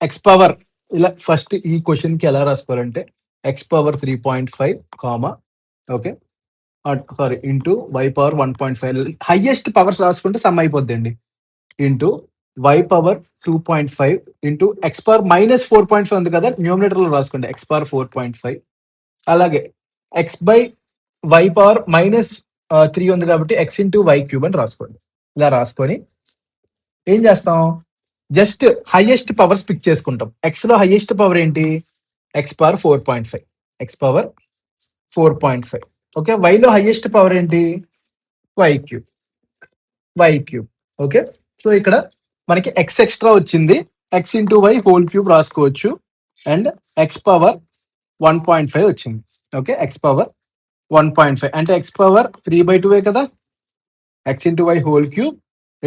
X power, ఇలా ఫస్ట్ ఈ క్వశ్చన్ కి ఎలా రాసుకోవాలంటే X power 3.5 comma, okay sorry, into Y power 1.5, highest powers రాసుకుంటే సమ్ అయిపోద్దండి, into Y power 2.5 into X power minus 4.5 ఉంది కదా, న్యూమినేటర్ లో రాసుకోండి ఎక్స్ పవర్ 4.5. అలాగే X by Y power minus 3 ఉంది కాబట్టి ఎక్స్ ఇంటూ వై క్యూబ్ అని రాసుకోండి. ఇలా రాసుకొని ఏం చేస్తాం, జస్ట్ హైయెస్ట్ పవర్స్ పిక్ చేసుకుంటాం. ఎక్స్ లో హైయెస్ట్ పవర్ ఏంటి, X power 4.5, X power 4.5. Okay, వైలో హైయెస్ట్ పవర్ ఏంటి, Y cube, Y cube. Okay, so ఇక్కడ మనకి ఎక్స్ ఎక్స్ట్రా వచ్చింది, X into Y whole cube రాసుకోవచ్చు, అండ్ ఎక్స్ పవర్ 1.5 వచ్చింది. ఓకే, ఎక్స్ పవర్ 1.5 అంటే ఎక్స్ పవర్ 3/2 కదా, X into Y whole cube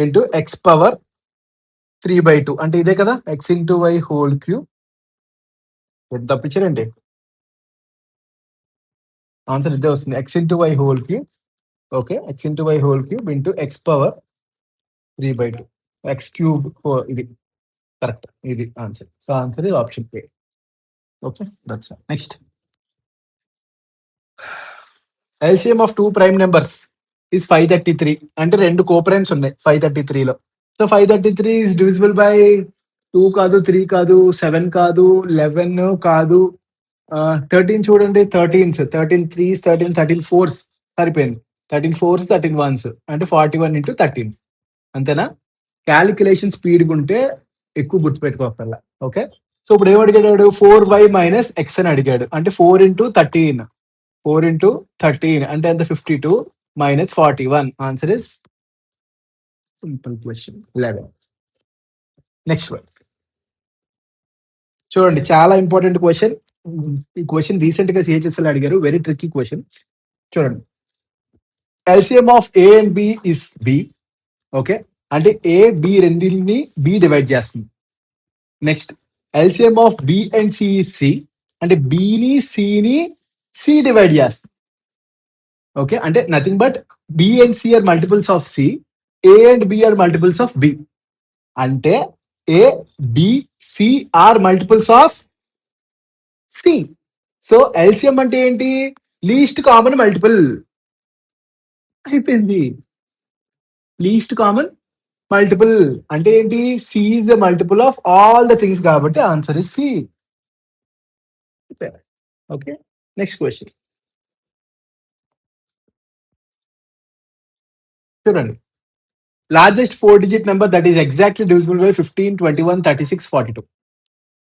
into X power 3/2 అంటే ఇదే కదా, X into Y whole cube. తప్పించారండి, ఆన్సర్ ఇదే వస్తుంది, X into Y whole cube. Okay, X into Y whole cube into X power 3/2, X cube, ఇది correct, ఇది answer. So answer ఇది option A. Okay, that's next. LCM of 2 prime numbers is 533 అంటే రెండు co primes ఉన్నాయి 533 లో. So 533 is divisible by 2 కాదు, 3 కాదు, 7 కాదు, 11 కాదు, 13 చూడండి, 13 3s 13 4s సరిపోయింది, 13 4s 13 1s అంటే 41 ఇంటూ 13, అంతేనా. క్యాలిక్యులేషన్ స్పీడ్ ఉంటే ఎక్కువ గుర్తుపెట్టుకోగల. ఓకే, సో ఇప్పుడు ఏం అడిగాడు, 4y మైనస్ ఎక్స్ అని అడిగాడు, అంటే 4 ఇంటూ 13, 4 ఇంటూ 13 అంటే ఎంత, 52 minus 41, answer is simple question 11. Next one చూడండి, చాలా ఇంపార్టెంట్ క్వశ్చన్. ఈ క్వశ్చన్ రీసెంట్ గా సిహెచ్ఎస్ఎల్ అడిగారు, వెరీ ట్రిక్కీ క్వశ్చన్. చూడండి, LCM of A and B is B. Okay, అంటే ఏ బి రెండింటిని బి డివైడ్ చేస్తుంది. Next LCM of B and C is C, అంటే బిని సిని సి డివైడ్ చేస్తుంది. ఓకే, అంటే nothing but B and C are multiples of C, A and B are multiples of B, అంటే A B C are multiples of C. So LCM అంటే ఏంటి, least common multiple, అయిపోయింది. Least common multiple అంటే ఏంటి, C is a multiple of all the things కాబట్టి answer is C. Okay, next question చూడండి, largest 4-digit number that is exactly divisible by 15, 21, 36, 42.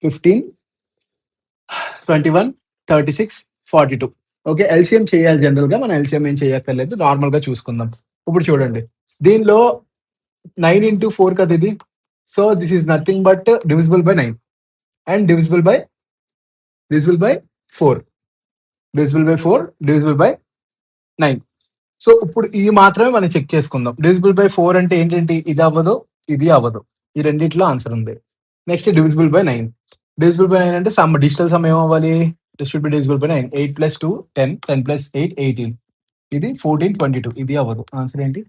15, 21, 36, 42. Okay, LCM చేయాలి, general గా మనం LCM ఏం చేయక్కర్లేదు, నార్మల్ గా చూసుకుందాం. ఇప్పుడు చూడండి, దీనిలో 9 ఇంటూ 4 కదా ఇది, so this is nothing but divisible by 9 and divisible by 4, divisible by 4, divisible by 9. So ఇప్పుడు ఇవి మాత్రమే మనం చెక్ చేసుకుందాం. డివిజిబుల్ బై 4 అంటే ఏంటంటే ఇది అవ్వదు, ఇది అవ్వదు, ఈ రెండిట్లో ఆన్సర్ ఉంది. Next divisible by 9, divisible by 9 అంటే సమ్, డిజిటల్ సమ్ ఏమవ్వాలి, it should be divisible by 9, 8 + 2 10, 10 + 8 18, ఇది 14 22, ఇది అవ్వదు, ఆన్సర్ ఏంటి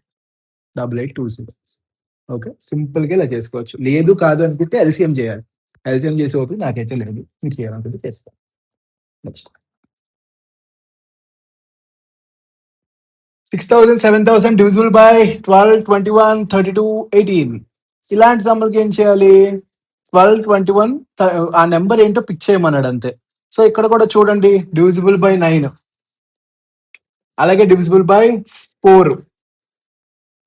8820. ఓకే, సింపుల్ గా ఇలా చేసుకోవచ్చు. లేదు కాదు అనుకుంటే ఎల్సిఎం చేయాలి, ఎల్సిఎం చేసే ఓపిక నాకైతే లేదు, మీకు చేయాలనుకుంటే చేసుకో. Next 6,000 7,000 divisible by 12, 21, 32, 18. ఇలాంటి సమ్మర్కి ఏం చేయాలి, 12, 21 ఆ నెంబర్ ఏంటో పిక్ చేయమన్నాడు అంతే. సో ఇక్కడ కూడా చూడండి, డివిజిబుల్ బై 9, అలాగే డివిజిబుల్ బై 4,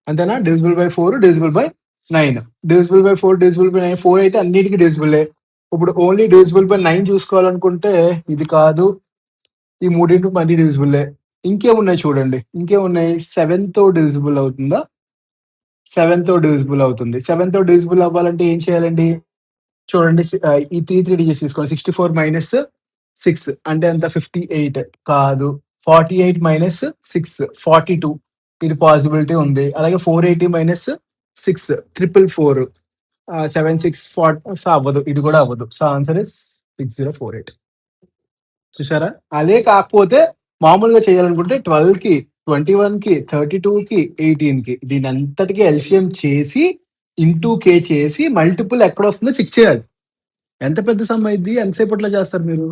అంతేనా, divisible by 4, divisible by 9, divisible by 4, divisible by 9, 4 అయితే అన్నిటికీ డివిజిబుల్. ఇప్పుడు ఓన్లీ డివిజిబుల్ బై 9 చూసుకోవాలనుకుంటే ఇది కాదు, ఈ మూడింటి మళ్ళీ డివిజిబుల్. ఇంకేమున్నాయి చూడండి, ఇంకేమున్నాయి, 7 తో డివిజిబుల్ అవుతుందా, 7 తో డివిజిబుల్ అవుతుంది. 7 తో డివిజిబుల్ అవ్వాలంటే ఏం చేయాలండి, చూడండి, ఈ 3 డిజిట్స్ తీసుకోండి, 64 మైనస్ 6 అంటే ఎంత 58 కాదు, 48 మైనస్ 6 42, ఇది పాసిబిలిటీ ఉంది. అలాగే 480 మైనస్ 6 444, 7 6 40, సో అవ్వదు, ఇది కూడా అవ్వదు. So answer is 6048. చూసారా, అదే కాకపోతే మామూలుగా చేయాలనుకుంటే 12 కి 21కి, 32కి, 18కి దీని అంతటికి ఎల్సిఎం చేసి ఇంటూ కే చేసి మల్టిపుల్ ఎక్కడ వస్తుందో చెక్ చేయాలి. ఎంత పెద్ద సమ్ అయింది, ఎంతసేపట్లో చేస్తారు మీరు?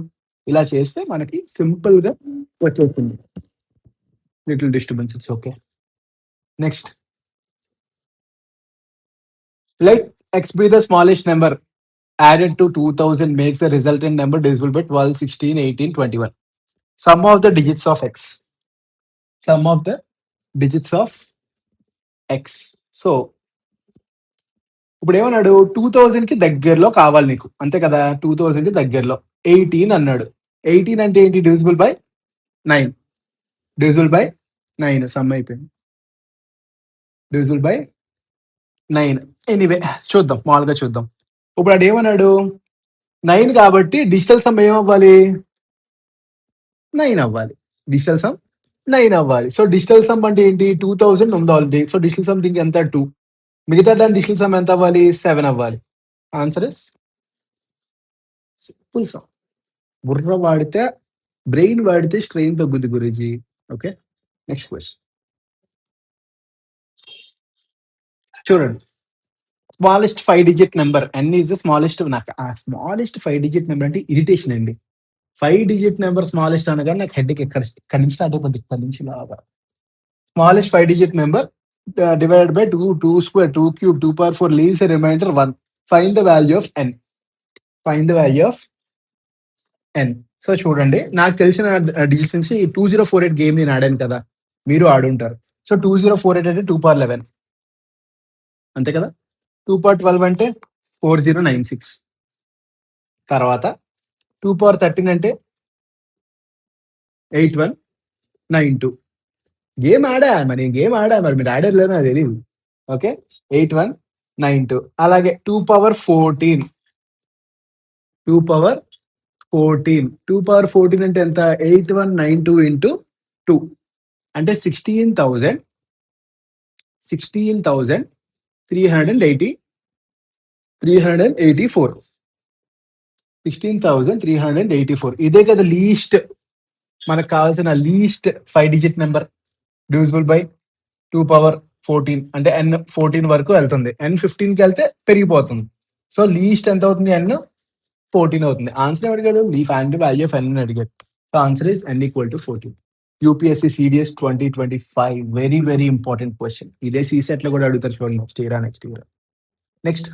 ఇలా చేస్తే మనకి సింపుల్ గా వచ్చేస్తుంది. Little disturbances. Okay, next. Let x be the smallest number added to 2000 makes the resultant number divisible by 12, 16, 18, 21. Sum of the digits of x. Sum of the digits of x. So ఇప్పుడు ఏమన్నాడు, 2000 కి దగ్గరలో కావాలి నీకు, అంతే కదా. 2000 కి దగ్గరలో 18 అన్నాడు. 18 అంటే ఏంటి? Divisible by 9. Divisible by 9 sum అయిపోయింది. Divisible by 9. ఎనీవే చూద్దాం, మామూలుగా చూద్దాం. ఇప్పుడు అది ఏమన్నాడు, 9 కాబట్టి డిజిటల్ సమ్ ఏమవ్వాలి? 9 అవ్వాలి. డిజిటల్ సమ్ 9 అవ్వాలి. సో డిజిటల్ సమ్ అంటే ఏంటి? 2000 ఉంది ఆల్రెడీ. సో డిజిటల్ సమ్ దీనికి ఎంత? 2. మిగతా దాని డిజిటల్ సమ్ ఎంత అవ్వాలి? 7 అవ్వాలి. Answer is simple some. బుర్ర వాడితే, బ్రెయిన్ వాడితే స్ట్రెయిన్ తగ్గుద్ది గురించి. ఓకే, నెక్స్ట్ క్వశ్చన్ చూడండి. Smallest 5 digit number n is the smallest. నాకు ఆ స్మాలెస్ట్ 5 డిజిట్ నెంబర్ అంటే ఇరిటేషన్ అండి. 5 డిజిట్ నెంబర్ స్మాలెస్ట్ అనగానే నాకు హెడ్ ఇక్కడ నుంచి స్టార్ట్ అయిపోతుంది. ఇక్కడ నుంచి లాగా smallest 5 digit number divided by 2 square 2 cube 2 power 4 leaves a remainder 1. Find the value of n. Find the value of n. So చూడండి, నాకు తెలిసిన డిజిట్స్ నుంచి 2048 గేమ్ నేను ఆడాను కదా, మీరు ఆడుంటారు. సో 2048 అంటే 2 పవర్ 11 అంతే కదా. 2 పవర్ 12 అంటే 4096. తర్వాత 2 పవర్ 13 అంటే 8192. గేమ్ ఆడా మరి, మీరు ఆడారు లేదు నాకు తెలియదు. ఓకే, 8192. అలాగే 2 పవర్ 14. 2 పవర్ 14. 2 పవర్ 14 అంటే ఎంత? 8192 ఇంటూ 2 అంటే 16,384. 16,384. ఇదే కదా లీస్ట్, మనకు కావాల్సిన least 5 digit number divisible by 2 power 14 అంటే n 14 వరకు వెళ్తుంది. n 15కి వెళ్తే పెరిగిపోతుంది. సో లీస్ట్ ఎంత అవుతుంది? n 14 అవుతుంది. ఆన్సర్ అడిగాడు, మీ ఫైండ్ వాల్యూ ఆఫ్ n అని అడిగాడు. So answer is n equal to 14. UPSC CDS 2025 very very important question. ఇదే సీసెట్ లో కూడా అడుగుతారు చూడండి, నెక్స్ట్ ఇయర్. నెక్స్ట్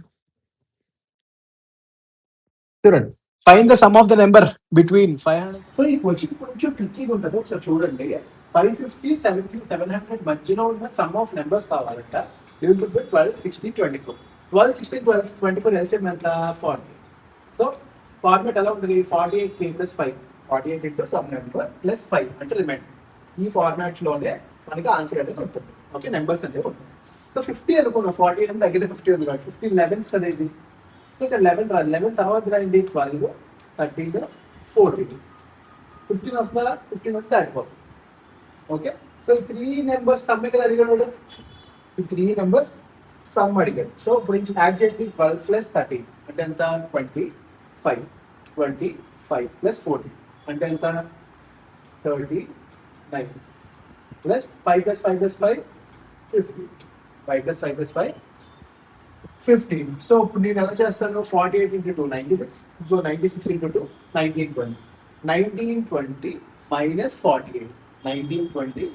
చూడండి, find the sum of the number between 500. So ఈ క్వశ్చన్ కొంచెం ట్రిక్కీగా ఉంటుంది, ఒకసారి చూడండి. 550, 70, 700 మధ్యలో ఉన్న సమ్ ఆఫ్ నెంబర్స్ కావాలంట. 12, 16, 24. 12, 16, 12, 24 ఎల్సిఎం ఎంత? 40. సో ఫార్మేట్ ఎలా ఉంటుంది? 48k + 5. 48 into some number plus 5 అంటే రిమైండర్. ఈ ఫార్మాట్ లోనే మనకి ఆన్సర్ అనేది ఉంటుంది. ఓకే, నెంబర్స్ అనేవి ఉంటుంది. సో 50 అనుకున్నాం, 48 అంటే దగ్గర 50 ఉంది కాబట్టి 50 11 అనేది. సో ఇక్కడ 11 రాదు. 11 తర్వాత రాయండి 12, 13, 14. 15 వస్తుందా? 15 వస్తే దాటిపోతుంది. ఓకే, సో ఈ 3 నెంబర్స్ సమ్ కదా అడిగాడు. ఈ 3 నెంబర్స్ సమ్ అడిగాడు. సో ఇప్పుడు నుంచి యాడ్ చేయండి. 12 + 13 అంటే ఎంత? 25. 25 + 14 అంటే ఎంత? 39 ప్లస్ 5 + 5 + 5 50. 5 + 5 + 5 15. సో ఇప్పుడు నేను ఎలా చేస్తాను? 48 into 2 96. So 96 into 2 1920. 1920 minus 48. 1920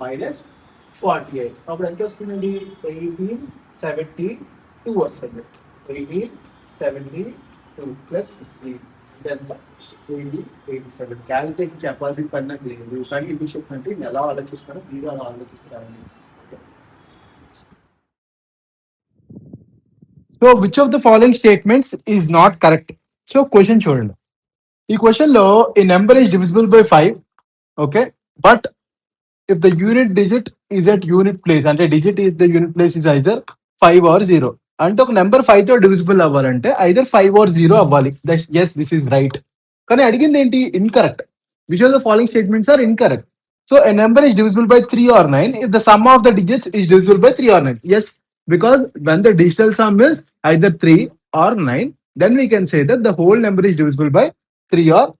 minus 48 అప్పుడు ఎంత వస్తుందండి? 1872 వస్తుంది. 1872 ప్లస్ 15 అంటే ఎంత? 87. క్యాలిక్యులేషన్ చెప్పాల్సిన పని నాకు లేదు, కానీ ఎందుకు చెప్తుంటే నేను ఎలా ఆలోచిస్తానో మీరు అలా ఆలోచిస్తారని. So which of the following statements is not correct? So question చూడండి. ఈ క్వశ్చన్ లో ఈ number is divisible by 5. Okay, but if the unit digit is at unit place, అంటే digit is the unit place is either 5 or 0. అంటే ఒక number 5 తో divisible అవ్వాలంటే either 5 or 0 అవ్వాలి. yes, this is right. కానీ అడిగింది ఏంటి? Incorrect. which of the following statements are incorrect? So a number is divisible by 3 or 9 if the sum of the digits is divisible by 3 or 9. Yes, because when the digital sum is either 3 or 9, then we can say that the whole number is divisible by 3 or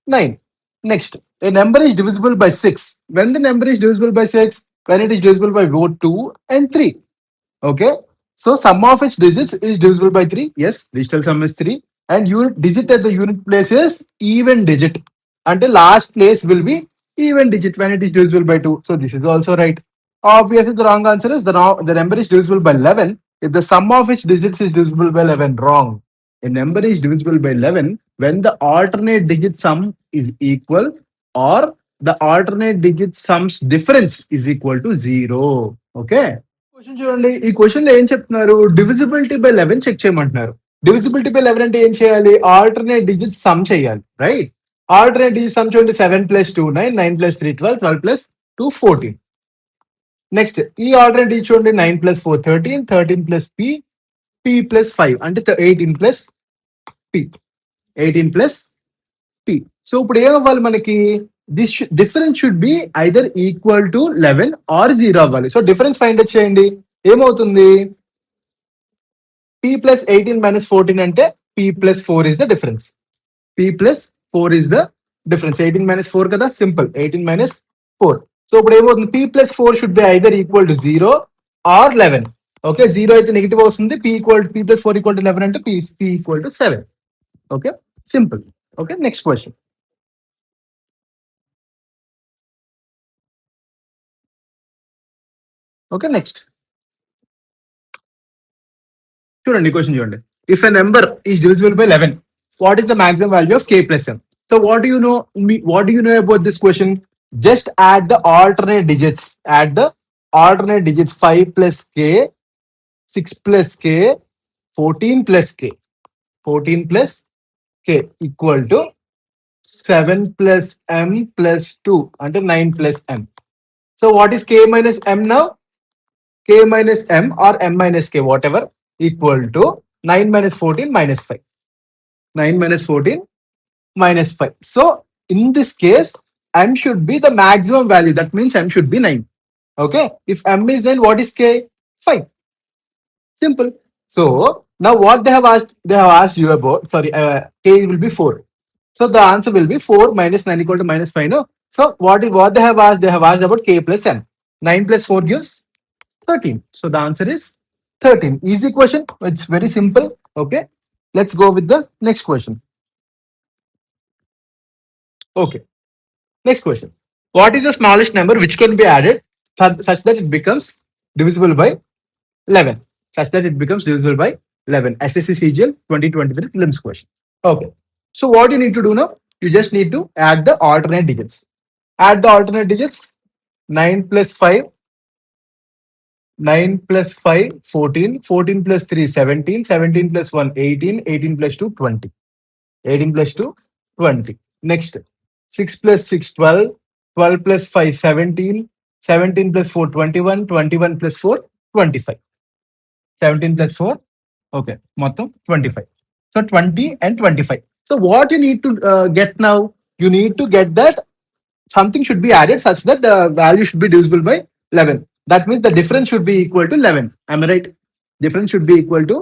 9. Next, A number is divisible by 6. When the number is divisible by 6, when it is divisible by both 2 and 3. Okay. So sum of its digits is divisible by 3. Yes, digital sum is 3. And unit digit at the unit place is even digit. And the last place will be even digit when it is divisible by 2. So this is also right. Obviously, the wrong answer is the number is divisible by 11 if the sum of its digits is divisible by 11. Wrong. A number is divisible by 11 when the alternate digit sum is equal or the alternate digit sums difference is equal to 0. Okay. Question చూడండి. ఈ question లో ఏం చెప్తున్నారు? Divisibility by 11 check చేయమంటున్నారు. Divisibility by 11 అంటే ఏం చేయాలి? Alternate digit some చేయాలి. రైట్. ఆల్టర్నేట్ డిజిట్ సమ్ చూడండి. 7 ప్లస్ 2 9, 9 ప్లస్ 3 12, 12 ప్లస్ 2 14. నెక్స్ట్ ఈ ఆల్టర్నేట్ డిజిట్ చూడండి. 9 plus 4 13, 13 plus P, P plus 5 అంటే 18 plus P, 18 plus P. So ఇప్పుడు ఏమవ్వాలి మనకి? This difference should be either equal to 11 or 0 అవ్వాలి. So difference find out చేయండి. ఏమవుతుంది? పి ప్లస్ 18 మైనస్ 14 అంటే P plus 4 is the difference. P plus 4 is the difference. 18 minus 4 కదా, simple. 18 minus 4. So ఇప్పుడు ఏమవుతుంది? P plus 4 should be either equal to 0 or 11. Okay, 0 అయితే negative వస్తుంది. P plus 4 equal to 11 అంటే P equal to 7. Okay, simple. Okay, next question. Okay, next చూడండి. Question చూడండి. If a number is divisible by 11, what is the maximum value of K plus M? So what you know about this question? Just add the alternate digits. Add the alternate digits. 5 plus k, 6 plus k, 14 plus k. 14 plus k equal to 7 plus m plus 2 అంటే 9 plus m. So what is k minus m now? K minus m or m minus k, whatever, equal to 9 minus 14 minus 5. 9 minus 14 minus 5. So in this case, m should be the maximum value. That means m should be 9. Okay. If m is 9, what is k? 5. Simple. So now what they have asked you about, sorry, k will be 4. So the answer will be 4 minus 9 equal to minus 5. No. So what they have asked? They have asked about k plus m. 9 plus 4 gives 13. So the answer is 13. Easy question. It's very simple. Okay. Let's go with the next question. Okay. Next question. What is the smallest number which can be added such that it becomes divisible by 11? Such that it becomes divisible by 11. SSC CGL 2023 prelims question. Okay. So what you need to do now? You just need to add the alternate digits. Add the alternate digits. 9 plus 5. 9 plus 5, 14. 14 plus 3, 17. 17 plus 1, 18. 18 plus 2, 20. 18 plus 2, 20. Next. 6 plus 6, 12. 12 plus 5, 17. 17 plus 4, 21. 21 plus 4, 25. 17 plus 4, okay, మొత్తం 25. So 20 and 25. So what you need to get now? You need to get that something should be added such that the value should be divisible by 11. That means the difference should be equal to 11. Am I right? Difference should be equal to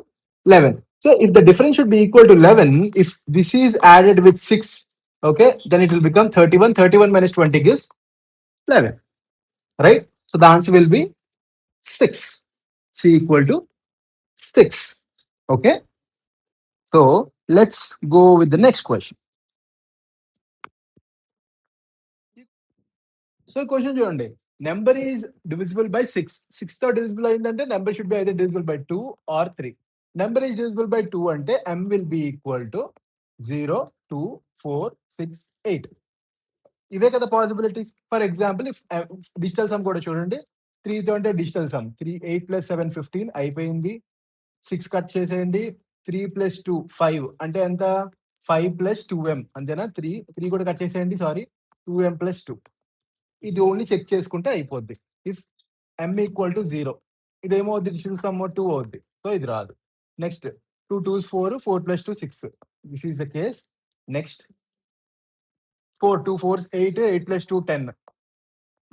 11. So if the difference should be equal to 11, if this is added with 6, okay, then it will become 31. 31 minus 20 gives 11. Right? So the answer will be 6. C equal to 6. Okay. So let's go with the next question. So question చూడండి. Number is divisible by 6. 6 తో divisible అయిందంటే number should be either divisible by 2 or 3. Number is divisible by 2 అంటే m will be equal to 0, 2, 4, 6, 8. ఇవే కదా possibilities. For example if digital sum కూడా చూడండి. 3 తో అంటే డిజిటల్ సమ్ 3, 8 plus 7 15 అయిపోయింది. 6 కట్ చేసేయండి. 3 plus 2 5 అంటే ఎంత? 5 plus 2m అంతేనా? 3 కూడా కట్ చేసేయండి. Sorry, 2m plus 2. ఇది ఓన్లీ చెక్ చేసుకుంటే అయిపోద్ది. ఇఫ్ m ఈక్వల్ టు 0, ఇదేమవుద్ది? డిజిటల్ సమ్ 2 అవుద్ది. సో ఇది రాదు. Next 2 2s 4, 4 plus 2 6. This is the case. Next 4 2 4s 8, 8 plus 2 10.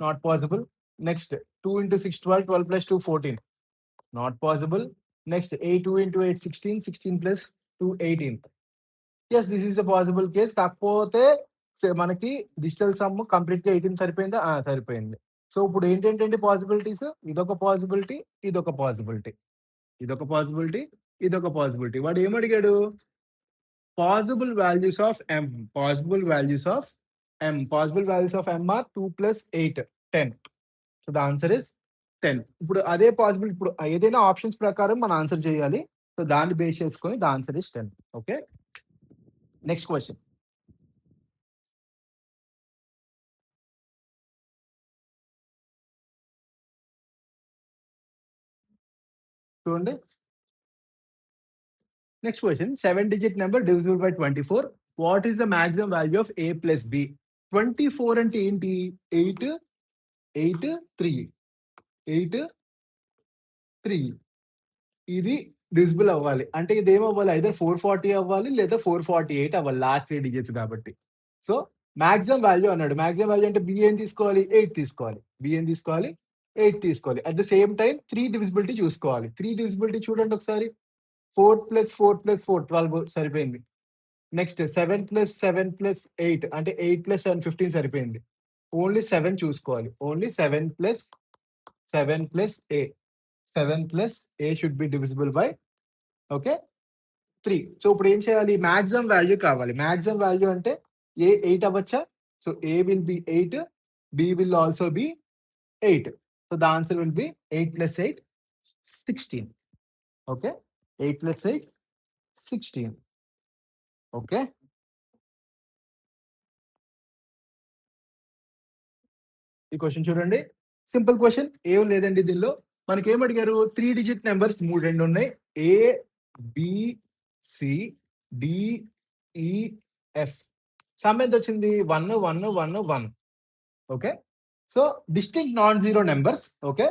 Not possible. Next 2 into 6 12, 12 plus 2 14. Not possible. Next 8 2 into 8 16, 16 plus 2 18. Yes, this is a possible case. కాకపోతే మనకి digital sum కంప్లీట్‌గా 18 సరిపోయిందా? సరిపోయింది. So, ఇప్పుడు ఏంటేంటండి పాసిబిలిటీస్? ఇదొక పాసిబిలిటీ, ఇదొక possibility, ఇదొక పాసిబిలిటీ, ఇదొక పాసిబిలిటీ. వాడేమడిగాడు? Possible values of m. Possible values of m. Possible values of m are 2 + 8 10. So, the answer is 10. ఇప్పుడు అదే పాసిబుల్ ఇప్పుడు ఏదైనా ఆప్షన్స్ ప్రకారం మనం ఆన్సర్ చేయాలి. సో, దాన్ని బేస్ చేసుకొని the answer is 10. Okay. Next question. చూడండి. Next question. 7 digit number divisible by 24. What is the maximum value of a plus b? 24 అంటే ఏంటి? 8, 8, 3, 8, 3. ఇది డివిజిబుల్ అవ్వాలి. అంటే ఇదేమవ్వాలి? ఐదర్ 440 అవ్వాలి లేదా 448 అవ్వాలి. లాస్ట్ 3 డిజిట్స్ కాబట్టి. సో, మాక్సిమం వాల్యూ అన్నాడు. మాక్సిమం వాల్యూ అంటే b ఏం తీసుకోవాలి? 8 తీసుకోవాలి. b ఏం తీసుకోవాలి? 8 తీసుకోవాలి. At the same time 3 divisibility చూసుకోవాలి. 3 డివిజిబిలిటీ చూడండి ఒకసారి. 4 + 4 + 4 12 సరిపోయింది. నెక్స్ట్ 7 + 7 + 8 అంటే 8 + 7 15 సరిపోయింది. ఓన్లీ 7 చూసుకోవాలి. Only 7 + 7 + a. 7 + a should be divisible by okay 3. So, ఇప్పుడు ఏం చేయాలి? మాక్సిమం వాల్యూ కావాలి. మాక్సిమం వాల్యూ అంటే a 8 అవ్వచ్చా? So, a will be 8, b will also be 8. So, the answer will be 8 + 8 16. Okay. 8 + 8 16. Okay. ఈ క్వెషన్ చూడండి. Simple question. ఏం లేదండి దీనిలో. మనకేమడిగారు? 3 డిజిట్ నంబర్స్ 2 ఉన్నాయి. A, B, C, D, E, F. Sum ఎంతొచ్చింది? 1, 1, 1, 1. Okay. So, distinct non zero numbers. Okay.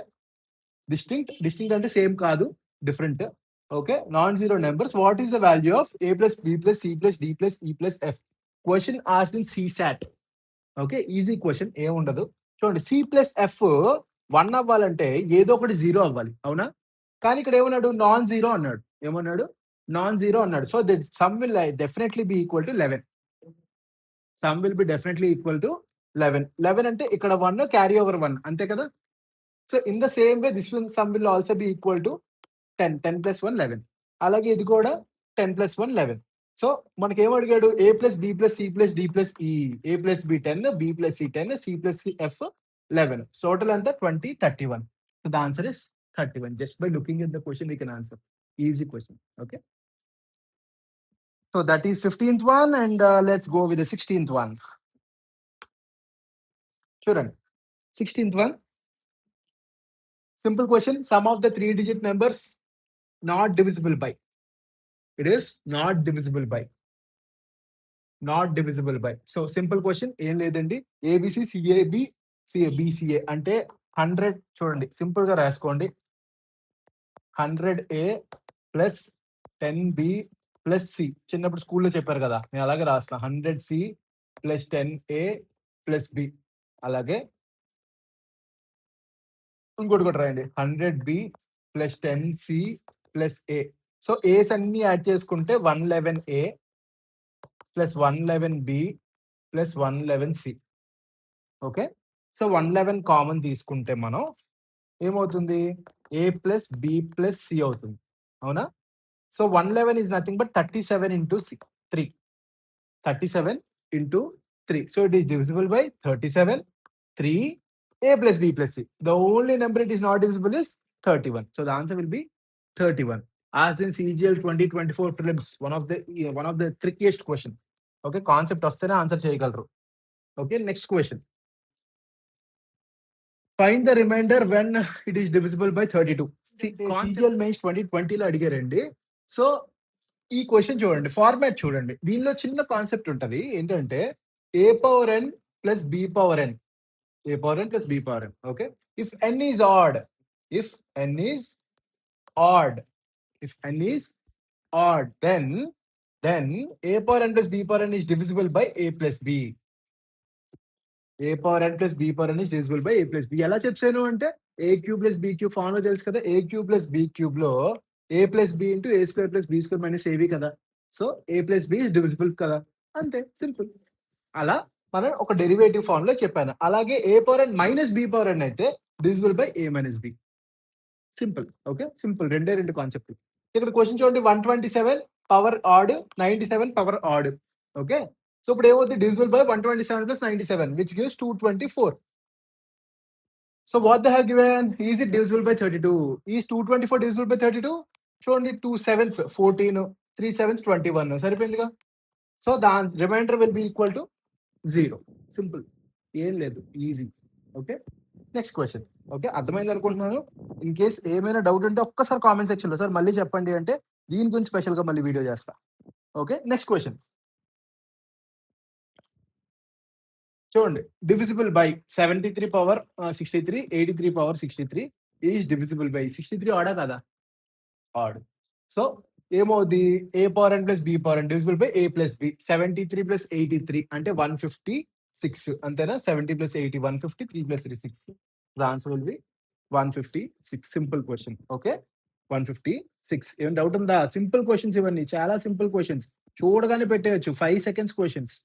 Distinct అంటే same కాదు. Different. Okay. Non zero numbers. What is the value of a + b + c + d + e + f? Question asked in CSAT. Okay. Easy question ఏముండదు. చూడండి C plus F 1 అవ్వాలంటే ఏదో ఒకటి 0 అవ్వాలి. అవునా? కానీ ఇక్కడ ఏమన్నాడు? నాన్ జీరో అన్నాడు. ఏమన్నాడు? నాన్ జీరో అన్నాడు. So, the sum will definitely be equal to 11. Sum will be definitely equal to 11. 11 అంటే ఇక్కడ 1 క్యారీ ఓవర్ 1 అంతే కదా? So, in the same way this will some will also B equal to 10. 10 + 1 11. అలాగే ఇది కూడా 10 + 1 11. So, మనకేమడిగాడు? a + b + c + d + e. a + b 10, b + c 10, c + c f 11. Total ఎంత? 20, 31. So, the answer is 31. Just by looking at the question we can answer. Easy question. Okay. So, that is 15th one and let's go with the 16th one. చూడండి. 16th one. Simple question. Sum of the 3 digit numbers not divisible by. It is not divisible by. Not divisible by. So, simple question ఏం లేదండి. ABC CAB BCA అంటే 100 చూడండి simple గా రాసుకోండి. 100A + 10B + C. చిన్నప్పుడు స్కూల్లో చెప్పారు కదా, నేను అలాగే రాస్తున్నా. 100C + 10A + B. అలాగే ఇంకోటి కూడా రాయండి. 100B + 10C + A. సో, ఏస్ అన్ని యాడ్ చేసుకుంటే 111A + 111B + 111C. Okay. So, 111 common తీసుకుంటే మనం ఏమవుతుంది? A + B + C అవుతుంది. అవునా? So, 111 is nothing but 37 into 3. 37 into 3. So, it is divisible by 37, 3, A + B + C. The only number it is not divisible is 31. So, the answer will be 31. As in CGL 2024 prelims, one of the trickiest question. Okay, concept వస్తేనే answer చేయగలరు. Okay. Next question. Find the remainder when it is divisible by 32. CGL mains 2020లో అడిగారండి. So, ఈ question చూడండి. Format చూడండి. దీనిలో చిన్న concept ఉంటది. ఏంటంటే a⁴n + b⁴n. a⁴n + b⁴n. ఓకే. If n is odd, if n is odd, if n is odd, then a⁴n + b⁴n is divisible by a + b. a⁴n + b⁴n is divisible by a + b. ఎలా చెప్పాను అంటే a³ + b³ formula తెలుసు కదా. a³ + b³ లో a + b into a² + b² - ab కదా. So, a + b is divisible కదా. అంతే simple. అలా మనం ఒక డెరివేటివ్ ఫార్మ్ లో చెప్పాను. అలాగే a power n minus B power n అయితే divisible by a minus b. Simple. Okay, simple. రెండే రెండు కాన్సెప్ట్. ఇక్కడ క్వశ్చన్ చూడండి, 127 power odd, 97 power odd. Okay, so ఇప్పుడు ఏమవుతుంది, divisible by 127 plus 97 which gives 224. So what they have given, is it divisible by 32? Is 224 divisible by 32? చూడండి, 2 7s 14, 3 7s 21 సరిపోయిందిగా. So దాని reminder will be equal to 0. Simple, ఏం లేదు, easy. Okay, next question. Okay, అర్థమైంది అనుకుంటున్నాను. In case ఏమైనా doubt ఉంటే ఒక్కసారి కామెంట్ సెక్షన్ లో సార్ మళ్ళీ చెప్పండి అంటే దీని గురించి స్పెషల్ గా మళ్ళీ వీడియో చేస్తా. ఓకే, నెక్స్ట్ క్వశ్చన్ చూడండి, divisible by 73 power 63, 83 power 63 is divisible by 63 ఆడా కదా? ఆడ్. సో ఏమవుద్ది, a power n plus b power n divisible by a plus b. 73 plus 83 అంటే 156 అంతేనా? 70 plus 80 150, 3 plus 3 6. The answer will be 156. Simple question. Okay, 156. ఏం doubt ఉందా? Simple questions ఇవన్నీ, చాలా simple questions, చూడగానే పెట్టేయచ్చు. 5 seconds questions.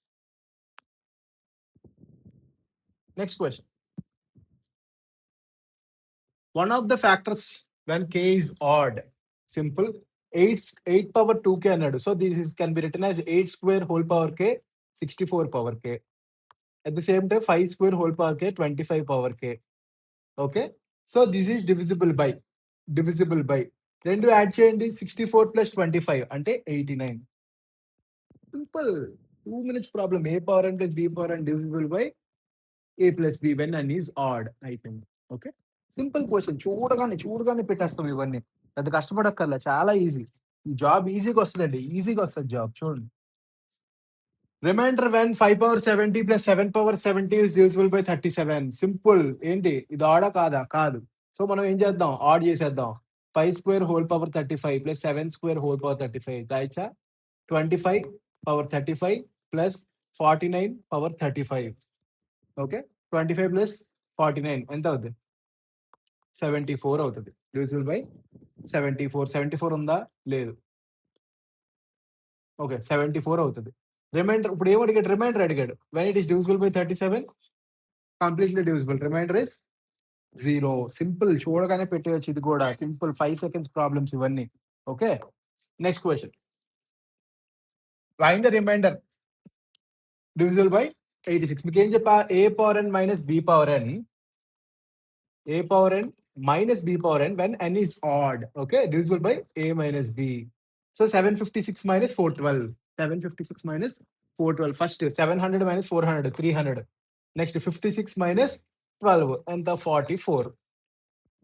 Next question, one of the factors when k is odd. Simple. 8 power 2k అన్నాడు. So this is can be written as 8 square whole power k, 64 power k. At the same time 5 square whole power k, 25 power k. Okay, so this is divisible by రెండు add చేయండి, 64 plus 25 అంటే 89. Simple, 2 minutes problem. A power n plus b power n divisible by a plus b when n is odd అయిపోయింది. Okay, simple question, చూడగానే పెట్టేస్తాం ఇవన్నీ, పెద్ద కష్టపడక్కర్లే, చాలా easy. Job ఈజీగా వస్తుందండి, ఈజీగా వస్తుంది జాబ్. చూడండి, remainder when 5 power 70 plus 7 power 70 is divisible by 37. Simple. ఏంటి ఇది, ఆడా కాదా? కాదు. సో మనం ఏం చేద్దాం, ఆడ్ చేసేద్దాం. 5 square whole power 35 plus 7 square whole power 35 రాయచ్చా? 25 power 35 plus 49 power 35. Okay, 25 plus 49 ఎంత అవుతుంది? 74 అవుతుంది. Divisible by 74. 74 ఉందా? లేదు. ఓకే, 74 అవుతుంది. రిమైండర్ ఇప్పుడు ఏం అడిగాడు? రిమైండర్ అడిగాడు. When it is divisible by 37, completely divisible. Remainder is 0. Simple, చూడగానే పెట్టేయచ్చు. ఇది కూడా సింపుల్, 5 seconds ప్రాబ్లమ్స్ ఇవన్నీ. Okay, next question, find the remainder divisible by 86. మీకు ఏం చెప్పా, a power n minus B power n, a power n minus b power n when n is odd. Okay, divisible by a minus b. So 756 minus 412. 756 minus 412. First 700 minus 400, 300. Next 56 minus 12 and the 44.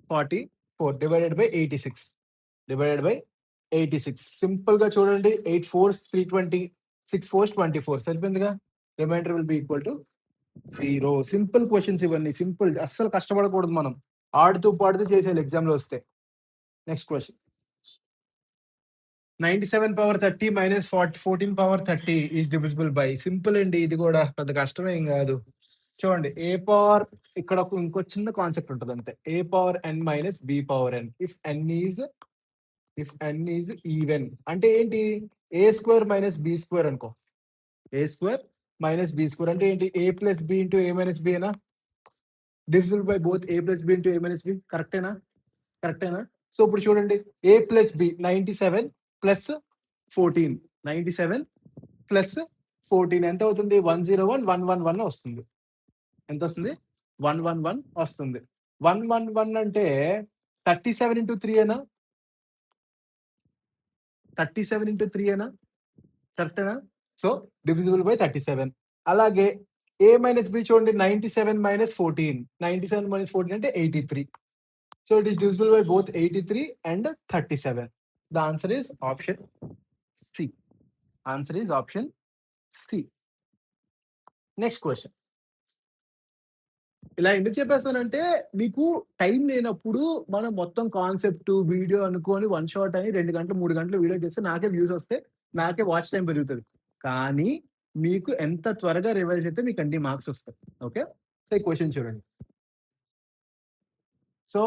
44 divided by 86. Divided by 86. Simple ga చూడండి, 8 4s 320, 6 4s 24. సరిపోయిందిగా. Remainder will be equal to 0. Simple questions ఇవన్నీ, simple, అస్సలు కష్టపడకూడదు. మనం ఆడుతూ పాడుతూ చేసేయాలి exam లో వస్తే. Next question, 97 power 30 minus 14 power 30 is divisible by. Simple అండి, ఇది కూడా పెద్ద కష్టమేం కాదు. చూడండి, ఏ పవర్, ఇక్కడ ఇంకో చిన్న కాన్సెప్ట్ ఉంటుంది అంతే. A power n minus B power n if n is even అంటే ఏంటి, a square minus b square అనుకో. A square minus b square అంటే ఏంటి, a plus b into a minus b అయినా, divisible by both a plus b into a minus b. కరెక్టేనా? So ఇప్పుడు చూడండి, a plus b 97 plus 14, 97 plus 14 ఎంత అవుతుంది? 101, 111 వస్తుంది. ఎంత వస్తుంది? 111 వస్తుంది. 111 అంటే 37 ఇంటూ 3 అయినా, 37 ఇంటూ 3 అయినా, కరెక్టేనా? So divisible by 37. అలాగే ఏ మైనస్ బి చూడండి, 97 మైనస్ 14, 97 మైనస్ 14 అంటే 83. So it is divisible by both 83 and 37. The answer is option C. Answer is option C. Next question. ఇలా ఎందుకు చెప్పేస్తానంటే, మీకు టైం లేనప్పుడు మనం మొత్తం కాన్సెప్ట్ వీడియో అనుకోని 1 షాట్ అని 2 గంటలు 3 గంటలు వీడియో చేస్తే నాకే వ్యూస్ వస్తే, నాకే వాచ్ టైం పెరుగుతుంది. కానీ మీకు ఎంత త్వరగా రివైజ్ అయితే మీకు అన్ని మార్క్స్ వస్తాయి. ఓకే, సో ఈ క్వశ్చన్ చూడండి. So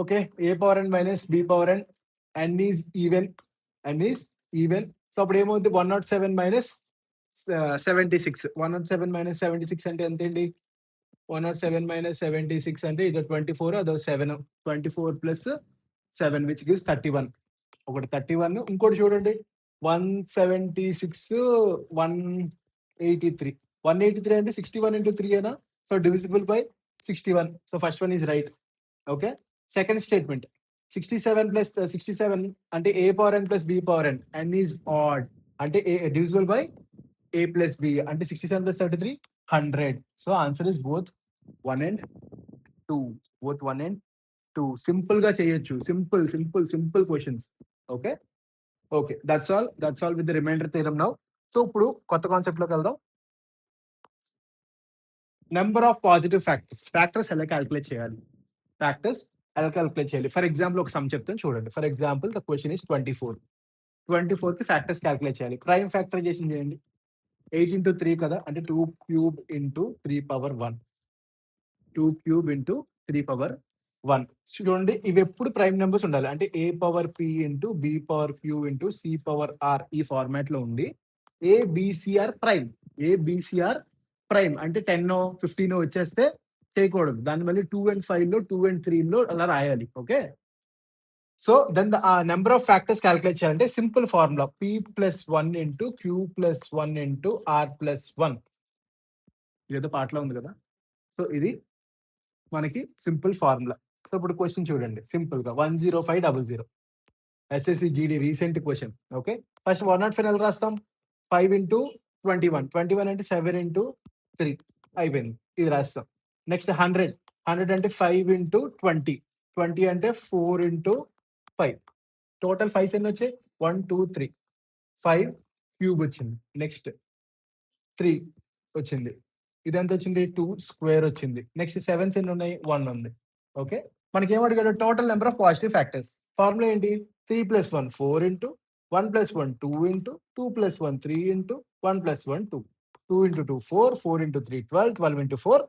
okay, A power n minus B power n is even. So అప్పుడు ఏమవుతుంది, 107 మైనస్ 76. 107 minus 76 అంటే ఎంతండి? 107 minus 76 అంటే ఇదో 24 అదో 7. 24 plus 7 which gives 31. ఒకటి 31, ఇంకోటి చూడండి 176, 183. 183 అంటే 61 into 3 ఏనా? So divisible by 61. So first one is right. Okay. Second statement 67 plus 67 అంటే a power n plus b power n n is odd అంటే a divisible by a plus b అంటే 67 plus 33 100. So answer is both 1 and 2. Both 1 and 2. Simple గా చేయొచ్చు. Simple questions. Okay. Okay, that's all with the remainder theorem now. So ఇప్పుడు కొత్త concept లోకి వెళ్దాం. Number of positive factors ఎలా calculate చేయాలి? For example ఒక సమ్ చెప్తాను చూడండి. For example the question is 24. 24 కి ఫ్యాక్టర్స్ క్యాలిక్యులేట్ చేయాలి. ప్రైమ్ ఫ్యాక్టరైజేషన్ చేయండి. 8 into 3 కదా, అంటే 2 cube into 3 power 1. 2 cube into 3 power 1. చూడండి, ఇవి ఎప్పుడు ప్రైమ్ నెంబర్స్ ఉండాలి. అంటే a power p into b power q into c power r ఈ ఫార్మాట్ లో ఉంది. ఏబిసిఆర్ ప్రైమ్ అంటే 10 15 వచ్చేస్తే చేయకూడదు. దాని మళ్ళీ 2 and 5 లో 2 and 3 లో అలా రాయాలి. Okay. So then the number of factors calculate చేయాలంటే simple formula p plus 1 into q plus 1 into r plus 1. ఇదేదో పాటలో ఉంది కదా. సో ఇది మనకి సింపుల్ ఫార్ములా. సో ఇప్పుడు క్వశ్చన్ చూడండి సింపుల్ గా 10500 SSC GD recent question. Okay. First 105 ఎలా రాస్తాం? 5 into 21. 21 అంటే 7 into 3 అయిపోయింది. ఇది రాస్తాం. నెక్స్ట్ 100 అంటే 5 into 20. 20 అంటే 4 into 5. టోటల్ 5 ఎన్ని వచ్చాయి? 1 2 3. 5 క్యూబ్ వచ్చింది. నెక్స్ట్ 3 వచ్చింది. ఇది ఎంత వచ్చింది? 2 స్క్వేర్ వచ్చింది. నెక్స్ట్ 7 ఎన్ని ఉన్నాయి? 1 ఉంది. ఓకే. మనకి ఏం అడిగాడు? Total number of positive factors. Formula ఏంటి? 3 + 1 4 into 1 + 1 2 into 2 + 1 3 into 1 + 1 2. 2 into 2 4, 4 into 3 12, 12 into 4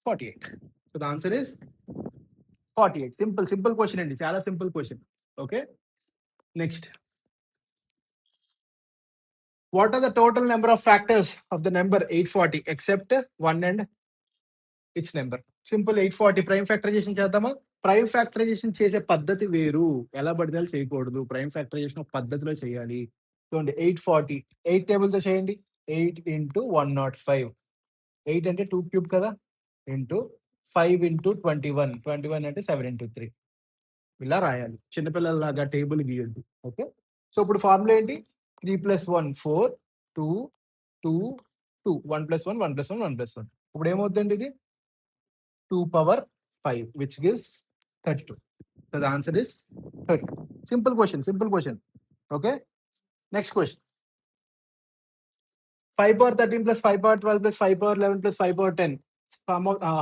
48. So the answer is 48. Simple question అండి. చాలా simple question. Okay. Next, what are the total number of factors of the number 840 except 1 and its number? Simple 840 prime factorization చేద్దామా? Prime factorization చేసే పద్ధతి వేరు, ఎలా పడితే చేయకూడదు. Prime factorisation ఒక పద్ధతిలో చేయాలి. చూడండి 840 8 టేబుల్ తో చేయండి. 8 into 105. 8 అంటే 2 క్యూబ్ కదా, ఇంటూ 5 into 21. 21 అంటే 7 into 3. ఇలా రాయాలి. చిన్నపిల్లలాగా టేబుల్ గీయొద్దు. ఓకే. సో ఇప్పుడు ఫార్ములా ఏంటి? 3 + 1 4 2 2 2 1 + 1 1 + 1 1 + 1. ఇప్పుడు ఏమవుతుందండి? ఇది 2 power 5 which gives 32. So the answer is 30. Simple question. Okay. Next question. 5 power 13 plus 5 power 12 plus 5 power 11 plus 5 power 10.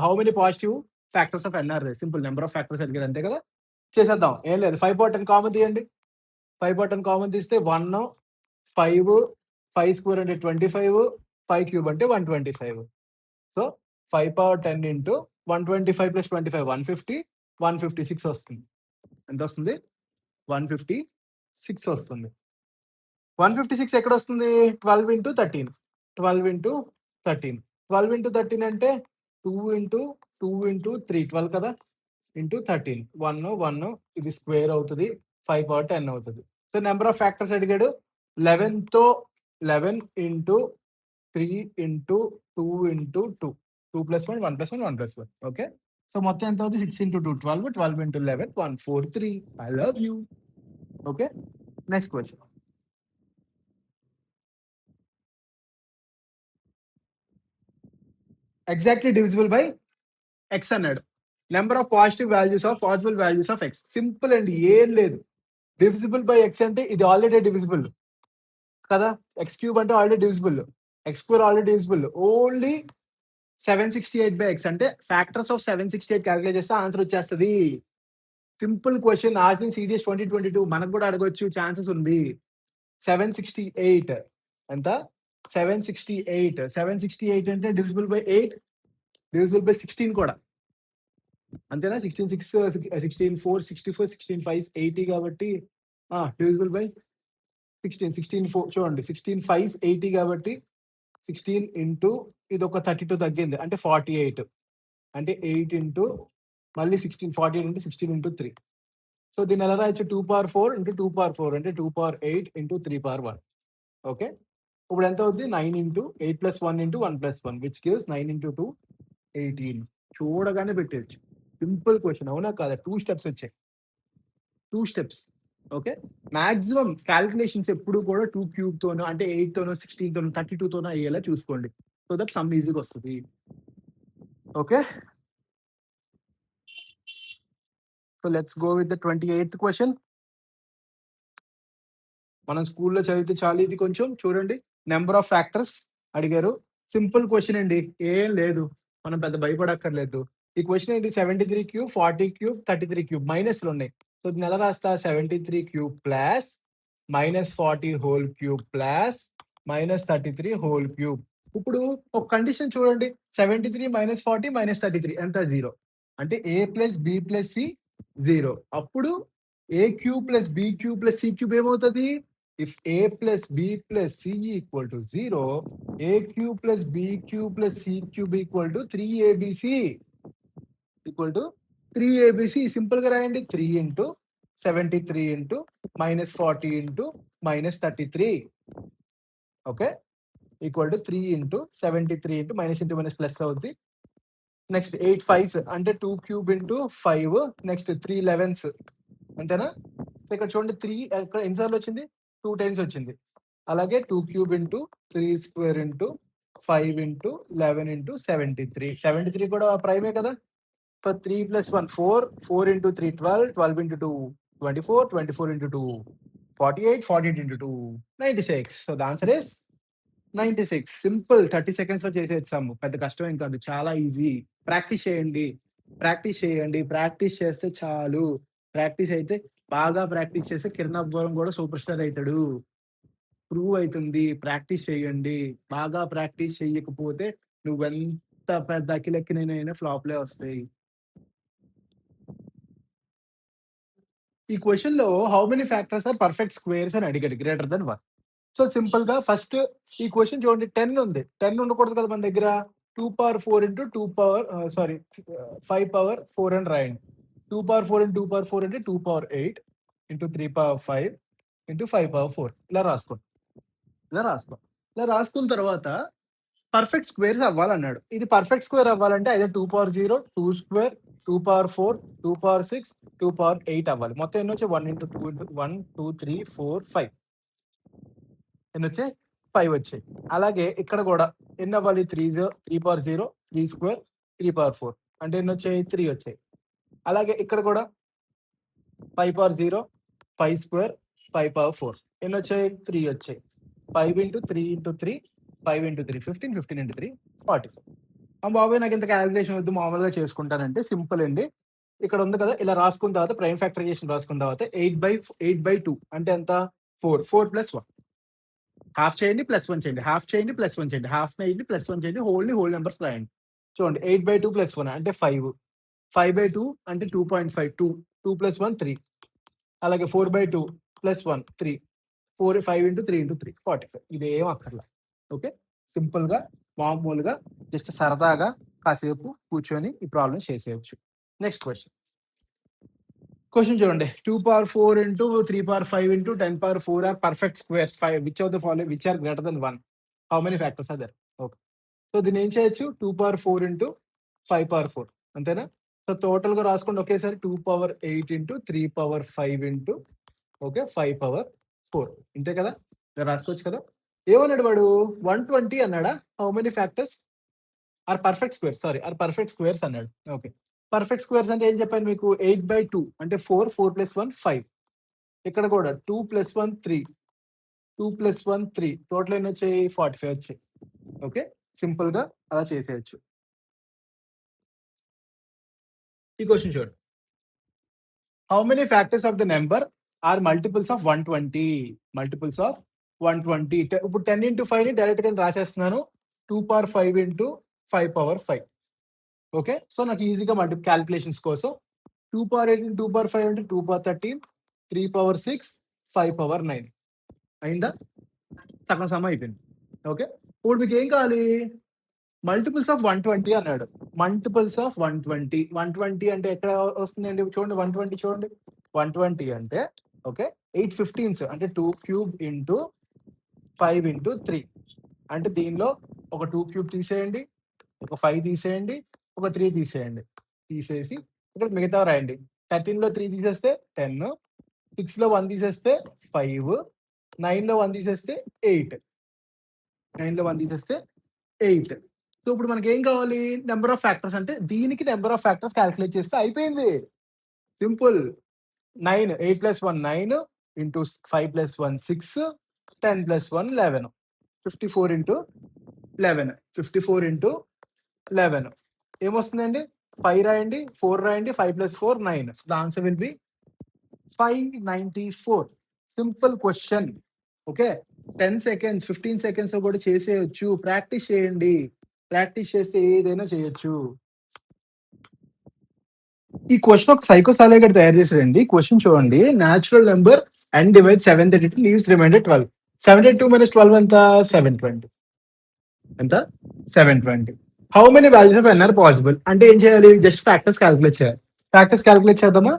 How many positive factors of n are there? Simple number of factors అడిగారు అంతే కదా. చేసేద్దాం. ఏం లేదు, 5 power 10 common తీయండి. 5 power 10 common తీస్తే 1 5 5 square అంటే 25, 5 cube అంటే 125. సో 5 power 10 into 125 plus 25 150, 156 వస్తుంది. ఎంత వస్తుంది? 156 వస్తుంది. 156 ఎక్కడ వస్తుంది? 12 into 13. 12 into 13. 12 into 13 అంటే 2 into 2 into 3 12 కదా, ఇంటూ 13. 1 1 ఇది స్క్వేర్ అవుతుంది. 5 power 10 అవుతుంది. సో నెంబర్ ఆఫ్ ఫ్యాక్టర్స్ అడిగాడు. 11 తో 11 into 3 into 2 into 2. 2 + 1 1 + 1 1 + 1. Okay. So మొత్తం ఎంత అవుతుంది? 6 into 2 12, 12 into 11 143. I love you. Okay. Next question. Exactly divisible by x అన్నాడు. Number of positive values of x. Simple అండి, ఏం లేదు. డివిజిబుల్ బై ఎక్స్ అంటే ఇది ఆల్రెడీ డివిజిబుల్ కదా. ఎక్స్ క్యూబ్ అంటే already divisible, x square already divisible. Only 768 by x అంటే factors of 768 calculate చేస్తే ఆన్సర్ వచ్చేస్తుంది. Simple question. ఆస్కింగ్ సిడిఎస్ 2022 మనకు కూడా అడగొచ్చు, ఛాన్సెస్ ఉంది. 768 ఎంత? 768 అంటే డివిజిబుల్ బై 8, డివిజిబుల్ బై 16 కూడా అంతేనా. 16 6 16 4 64 16 5 80 కాబట్టి డివిజిబుల్ బై 16 4 చూడండి 16 5 80 కాబట్టి 16 ఇంటూ ఇది ఒక 32 తగ్గింది అంటే 48 అంటే 8 ఇంటూ మళ్ళీ 16 48 అంటే 16 ఇంటూ 3. సో దీన్ని ఎలా రాయొచ్చు 2 పవర్ 4 ఇంటూ 2 పవర్ 4 అంటే 2 పవర్ 8 ఇంటూ 3 పవర్ 1. ఓకే, ఇప్పుడు ఎంత అవుద్ది 9 into 8 plus 1 into 1 plus 1 which gives 9 into 2 18. చూడగానే పెట్టేయచ్చు. సింపుల్ క్వశ్చన్ అవునా కాదా? 2 స్టెప్స్ వచ్చాయి, 2 స్టెప్స్. ఓకే, మాక్సిమం క్యాలిక్యులేషన్స్ ఎప్పుడు కూడా 2 క్యూబ్ తోనో అంటే 8 తోనో 16 తోనో 32 తోనో అయ్యేలా చూసుకోండి. సో దట్ సమ్ ఈజీగా వస్తుంది. Okay, so let's go with the 28th question. మనం స్కూల్లో చదివితే చాలు ఇది. కొంచెం చూడండి, నెంబర్ ఆఫ్ ఫ్యాక్టర్స్ అడిగారు. సింపుల్ క్వశ్చన్ అండి, ఏం లేదు, మనం పెద్ద భయపడక్కర్లేదు. ఈ క్వశ్చన్ ఏంటి 73 క్యూబ్ 40 క్యూబ్ 33 క్యూబ్ మైనస్లు ఉన్నాయి. సో దీన్ని ఎలా రాస్తా 73 cube plus minus 40 whole cube plus minus 33 whole cube. ఇప్పుడు ఒక కండిషన్ చూడండి, 73 మైనస్ 40 మైనస్ 33 ఎంత 0 అంటే a plus b plus c 0. అప్పుడు a cube plus b cube plus c cube ఏమవుతుంది? If a plus b plus c equal to 0, a cube plus b cube plus c cube equal to 3abc equal to 3abc. Simple గా రాయండి, 3 into 73 into minus 40 into minus 33. Okay, equal to 3 into 73 into minus plus అవుద్ది. Next 8 5s అంటే 2 cube into 5. Next 3 11s అంతేనా? ఇక్కడ చూడండి 3 ఇక్కడ ఎన్నిసార్లు వచ్చింది? 2 టైమ్స్ వచ్చింది. అలాగే 2 cube into 3 square into 5 into 11 into 73. 73 కూడా ప్రైమే కదా. So 3 plus 1 4, 4 into 3 12, 12 into 2 24, 24 into 2 48, 48 into 2 96. So the answer is 96. Simple, 30 seconds లో చేసేసాము. పెద్ద కష్టం ఏం కాదు, చాలా ఈజీ. ప్రాక్టీస్ చేయండి, ప్రాక్టీస్ చేయండి, ప్రాక్టీస్ చేస్తే చాలు. ప్రాక్టీస్ అయితే బాగా ప్రాక్టీస్ చేస్తే కిరణ్ అబ్బవరం కూడా సూపర్ స్టార్ అవుతాడు. ప్రూవ్ అవుతుంది. ప్రాక్టీస్ చేయండి. బాగా ప్రాక్టీస్ చేయకపోతే నువ్వెంత పెద్ద అఖిలెక్కినైనా ఫ్లాప్లే వస్తాయి. ఈ క్వశ్చన్ లో how many factors are perfect squares అని అడిగాడు, గ్రేటర్ దెన్ 1. సో సింపుల్ గా ఫస్ట్ ఈ క్వశ్చన్ చూడండి, 10 ఉంది. 10 ఉండకూడదు కదా మన దగ్గర. 2 పవర్ 4 ఇంటూ 2 పవర్ 5 పవర్ 4 అని రాయండి. 2 పవర్ 4 ఇంటూ 2 పవర్ 4 అంటే 2 power 8 into 3 power 5 into 5 power 4. ఇలా రాసుకో, ఇలా రాసుకో. ఇలా రాసుకున్న తర్వాత పర్ఫెక్ట్ స్క్వేర్స్ అవ్వాలన్నాడు. ఇది పర్ఫెక్ట్ స్క్వేర్ అవ్వాలంటే అయితే 2 power 0, 2 square, 2 power 4, 2 power 6, 2 power 8 అవ్వాలి. మొత్తం ఎన్ని వచ్చాయి? 1 ఇంటూ 2 ఇంటూ 1 2 3 4 5. ఎన్ని వచ్చాయి? 5 వచ్చాయి. అలాగే ఇక్కడ కూడా ఎన్ని అవ్వాలి? 3 పవర్ 0, 3 స్క్వేర్, 3 పవర్ 4 అంటే ఎన్ని వచ్చాయి? 3 వచ్చాయి. అలాగే ఇక్కడ కూడా 5 పవర్ 0, 5 స్క్వేర్, 5 పవర్ 4 ఎన్ని వచ్చాయి? 3 వచ్చాయి. 5 ఇంటూ 3 ఇంటూ 3 5 ఇంటూ 3 15, 15 ఇంటూ 3 44. బాబాయ్ నాకు ఇంత క్యాలిక్యులేషన్ వద్దు, మామూలుగా చేసుకుంటానంటే సింపుల్ అండి. ఇక్కడ ఉంది కదా, ఇలా రాసుకున్న తర్వాత ప్రైమ్ ఫ్యాక్టరైజేషన్ రాసుకున్న తర్వాత 8/2 అంటే ఎంత? 4. 4 ప్లస్ 1 హాఫ్ చేయండి, ప్లస్ 1 చేయండి, హాఫ్ చేయండి, ప్లస్ 1 చేయండి, హాఫ్ చేయండి, ప్లస్ 1 చేయండి, హోల్ నెంబర్స్ రాయండి. చూడండి 8/2 ప్లస్ 1 అంటే 5, 5/2 అంటే 2.5, 2 2 ప్లస్ 1 3. అలాగే 4/2 ప్లస్ 1 3, 4 5 ఇంటూ 3 ఇంటూ 3 45. ఇదేం అక్కర్లా. ఓకే, సింపుల్ గా మామూలుగా జస్ట్ సరదాగా కాసేపు కూర్చొని ఈ ప్రాబ్లం చేసేయచ్చు. నెక్స్ట్ క్వశ్చన్ చూడండి, 2 power 4 into 3 power 5 into 10 power 4 are perfect squares. 5 which of the following which are greater than 1? How many factors are there? Okay, so దీన్ని ఏం చేయొచ్చు? 2 పవర్ 4 ఇంటూ 5 పవర్ 4 అంతేనా? సో టోటల్ గా రాసుకోండి ఒకేసారి. 2 power 8 into 3 power 5 into 5 power 4 ఇంతే కదా, ఇలా రాసుకోవచ్చు కదా. ఏమన్నాడు వాడు? 120 అన్నాడా? How many factors are perfect squares? Are perfect squares అన్నాడు. ఓకే, పర్ఫెక్ట్ స్క్వేర్స్ అంటే ఏం చెప్పాను మీకు? 8/2 అంటే 4, 4 ప్లస్ 1 5. ఇక్కడ కూడా 2 ప్లస్ 1 3, 2 ప్లస్ 1 3, టోటల్ ఎన్ని వచ్చాయి? 45 వచ్చాయి. ఓకే, సింపుల్ గా అలా చేసేయచ్చు. ఈ క్వశ్చన్ చూడండి, how many factors of the number are multiples of 120? Multiples of 120. ఇప్పుడు 10 ఇంటూ 5 ని డైరెక్ట్ గా రాసేస్తున్నాను. 2 power 5 into 5 power 5. Okay, so నాకు ఈజీగా క్యాలిక్యులేషన్స్ కోసం 2 పవర్ 8 2 పవర్ 5 అంటే 2 పవర్ 13, 3 పవర్ 6, 5 పవర్ 9. అయిందా? సగం సమ అయిపోయింది. ఓకే. ఇప్పుడు మీకు ఏం కావాలి? మల్టిపుల్స్ ఆఫ్ 120 అన్నాడు. Multiples of 120. 120 అంటే ఎక్కడ వస్తుందండి? చూడండి 120 చూడండి. 120 అంటే ఓకే. 8 15స్ అంటే 2 క్యూబ్ ఇంటూ 5 ఇంటూ 3. అంటే దీనిలో ఒక 2 క్యూబ్ తీసేయండి, ఒక 5 తీసేయండి, ఒక 3 తీసేయండి. తీసేసి ఇక్కడ మిగతావి రాయండి. 13లో 3 తీసేస్తే 10, 6లో 1 తీసేస్తే 5, 9లో 1 తీసేస్తే 8. 9లో 1 తీసేస్తే 8. సో ఇప్పుడు మనకి ఏం కావాలి? నెంబర్ ఆఫ్ ఫ్యాక్టర్స్ అంటే దీనికి నెంబర్ ఆఫ్ ఫ్యాక్టర్స్ క్యాలిక్యులేట్ చేస్తే అయిపోయింది. Simple. 9 8 plus 1 9 into 5 plus 1 6 10 plus 1 11 54 into 11 54 into 11 ఏమొస్తుందండి? 5 రాయండి, 4 రాయండి, 5 plus 4 9. So the answer will B 594. Simple question. Okay. 10 seconds 15 seconds లో కూడా చేసేయచ్చు. ప్రాక్టీస్ చేయండి. ప్రాక్టీస్ చేస్తే ఏదైనా చేయొచ్చు. ఈ క్వశ్చన్ ఒక సైకో సాలేగడ్ తయారు చేశాడండి. క్వశ్చన్ చూడండి. Natural number and divide 732 leaves remainder 12. 72 minus 12 ఎంత? 720. ఎంత? 720. How many values of n are possible? అంటే ఏం చేయాలి? జస్ట్ ఫ్యాక్టర్స్ క్యాలిక్యులేట్ చేయాలి. ఫ్యాక్టర్స్ క్యాలిక్యులేట్ చేద్దామా?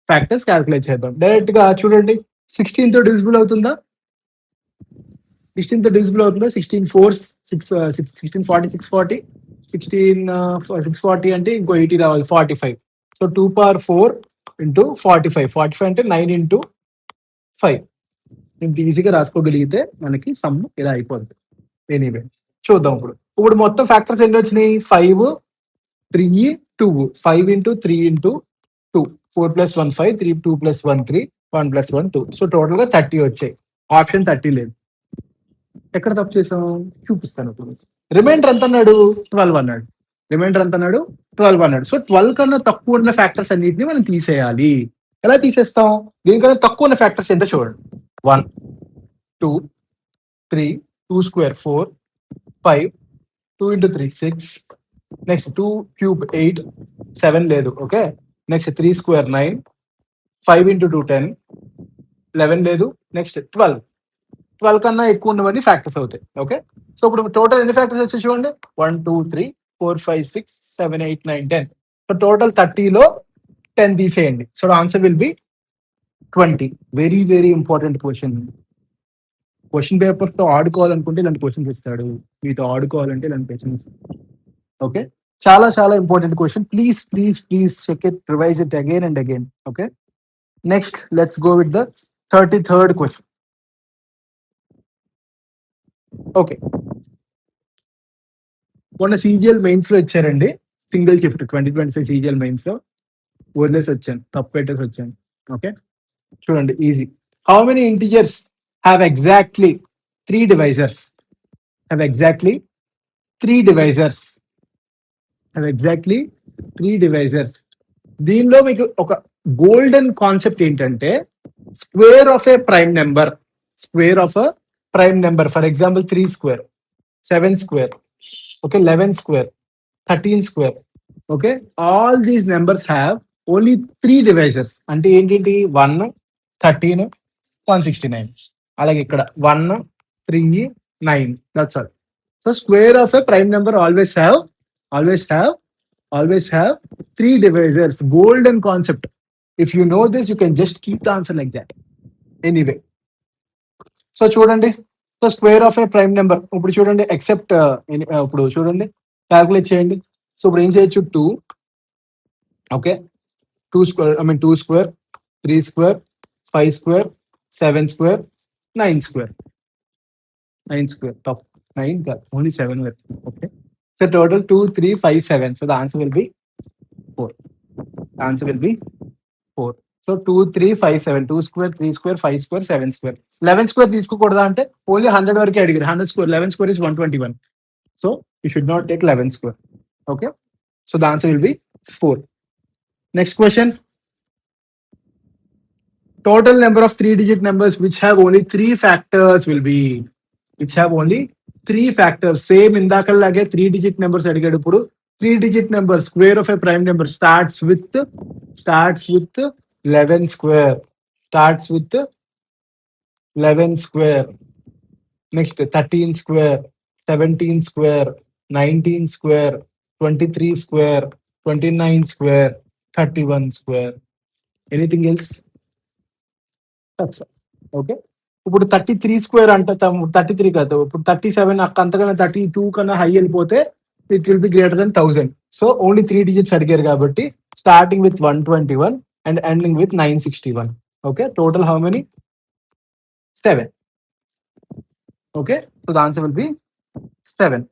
ఫ్యాక్టర్స్ క్యాలిక్యులేట్ చేద్దాం. డైరెక్ట్ గా చూడండి. 16 తో డివిజిబుల్ అవుతుందా? 16 తో డివిజిబుల్ అవుతుందా? 16 4 16 40 640 640 అంటే ఇంకో 80 రావాలి 45. So 2 power 4 into 45. 45 అంటే 9 ఇంటూ 5. ఇంత ఈజీగా రాసుకోగలిగితే మనకి సమ్ ఇలా అయిపోతుంది. ఎనీవే చూద్దాం ఇప్పుడు. ఇప్పుడు మొత్తం ఫ్యాక్టర్స్ ఎన్ని వచ్చినాయి? 5 3 2. 5 into 3 into 2. 4 plus 1 5 3 2 plus 1 3 1 plus 1 2. So total గా 30 వచ్చాయి. ఆప్షన్ 30 లేదు. ఎక్కడ తప్పు చేసాం? చూపిస్తాను ఇప్పుడు. రిమైండర్ ఎంత అన్నాడు? 12 అన్నాడు. రిమైండర్ ఎంత అన్నాడు? 12 అన్నాడు. సో 12 కన్నా తక్కువ ఉన్న ఫ్యాక్టర్స్ అన్నిటిని మనం తీసేయాలి. ఎలా తీసేస్తాం? దీనికన్నా తక్కువ ఉన్న ఫ్యాక్టర్స్ ఏంటో చూడండి. 1 2 3 2 స్క్వేర్ 4 5 2 ఇంటూ 3 6. నెక్స్ట్ 2 క్యూబ్ 8 7 లేదు. ఓకే. నెక్స్ట్ 3 స్క్వేర్ 9 5 ఇంటూ 2 10 11 లేదు. నెక్స్ట్ 12 కన్నా ఎక్కువ ఉన్నవన్నీ ఫ్యాక్టర్స్ అవుతాయి. ఓకే. సో ఇప్పుడు టోటల్ ఎన్ని ఫ్యాక్టర్స్ వచ్చాయి చూడండి. 1 2 3 4 5 6 7 8 9 10. సో టోటల్ 30లో 10 తీసేయండి. So answer will B 20. Very very important question. Question paper తో ఆడుకోవాలనుకుంటే ఇలాంటి క్వశ్చన్స్ ఇస్తాడు. మీతో ఆడుకోవాలంటే ఇలాంటి క్వశ్చన్స్. ఓకే. చాలా చాలా important question. Please please please check it, revise it again and again. Okay. Next let's go with the 33rd question. Okay. మొన్న CGL mains లో ఇచ్చారండి. సింగిల్ షిఫ్ట్ 2025 సిజిఎల్ మెయిన్స్ లో వదిలేసి వచ్చాను, తప్పు పెట్టేసి వచ్చాను. ఓకే. చూడండి easy. How many integers have exactly 3 divisors? Have exactly 3 divisors. Have exactly 3 divisors. దీనిలో మీకు ఒక గోల్డెన్ కాన్సెప్ట్ ఏంటంటే square of a prime number. Square of a prime number. For example 3 square, 7 square, okay, 11 square, 13 square. Okay, all these numbers have only 3 divisors. అంటే ఏంటి? 1 13 169. అలాగే ఇక్కడ 1 3 9. That's all. So square of a prime number always have 3 divisors. Golden concept. If you know this, you can just keep the answer like that. Anyway, so చూడండి. So square of a prime number. ఇప్పుడు చూడండి except ఇప్పుడు చూడండి calculate చేయండి. So ఇప్పుడు ఏం చేయొచ్చు? 2. ఓకే. 2 square 2 square 3 square 5 square 7 square 9 square 9 square top 9 కాదు, ఓన్లీ 7 వరకు. Okay. So total 2 3 5 7. So the answer will be 4. Answer will be 4. So 2 3 5 7. 2 square 3 square 5 square 7 square. 11 square తీసుకోకూడదా అంటే ఓన్లీ 100 వరకే అడిగారు. 100 square 11 square is 121. So you should not take 11 square. Okay. So the answer will be 4. Next question. Total number of 3-digit numbers which have only 3 factors will be. Which have only 3 factors. Same ఇందాకలాగే 3-digit numbers అడిగాడు. ఇప్పుడు 3-digit number square of a prime number starts with 11 square. Starts with 11 square, next 13 square, 17 square, 19 square, 23 square, 29 square, 31 square. Anything else? That's all. Okay. ఇప్పుడు 33 square అంటే 33 కాదు, ఇప్పుడు 37 అంతకన్నా 32 కన్నా high వెళ్ళిపోతే it will be greater than 1000. So only 3 digits అడిగారు కాబట్టి starting with 121 and ending with 961. Okay, total how many? 7. Okay, so the answer will be 7.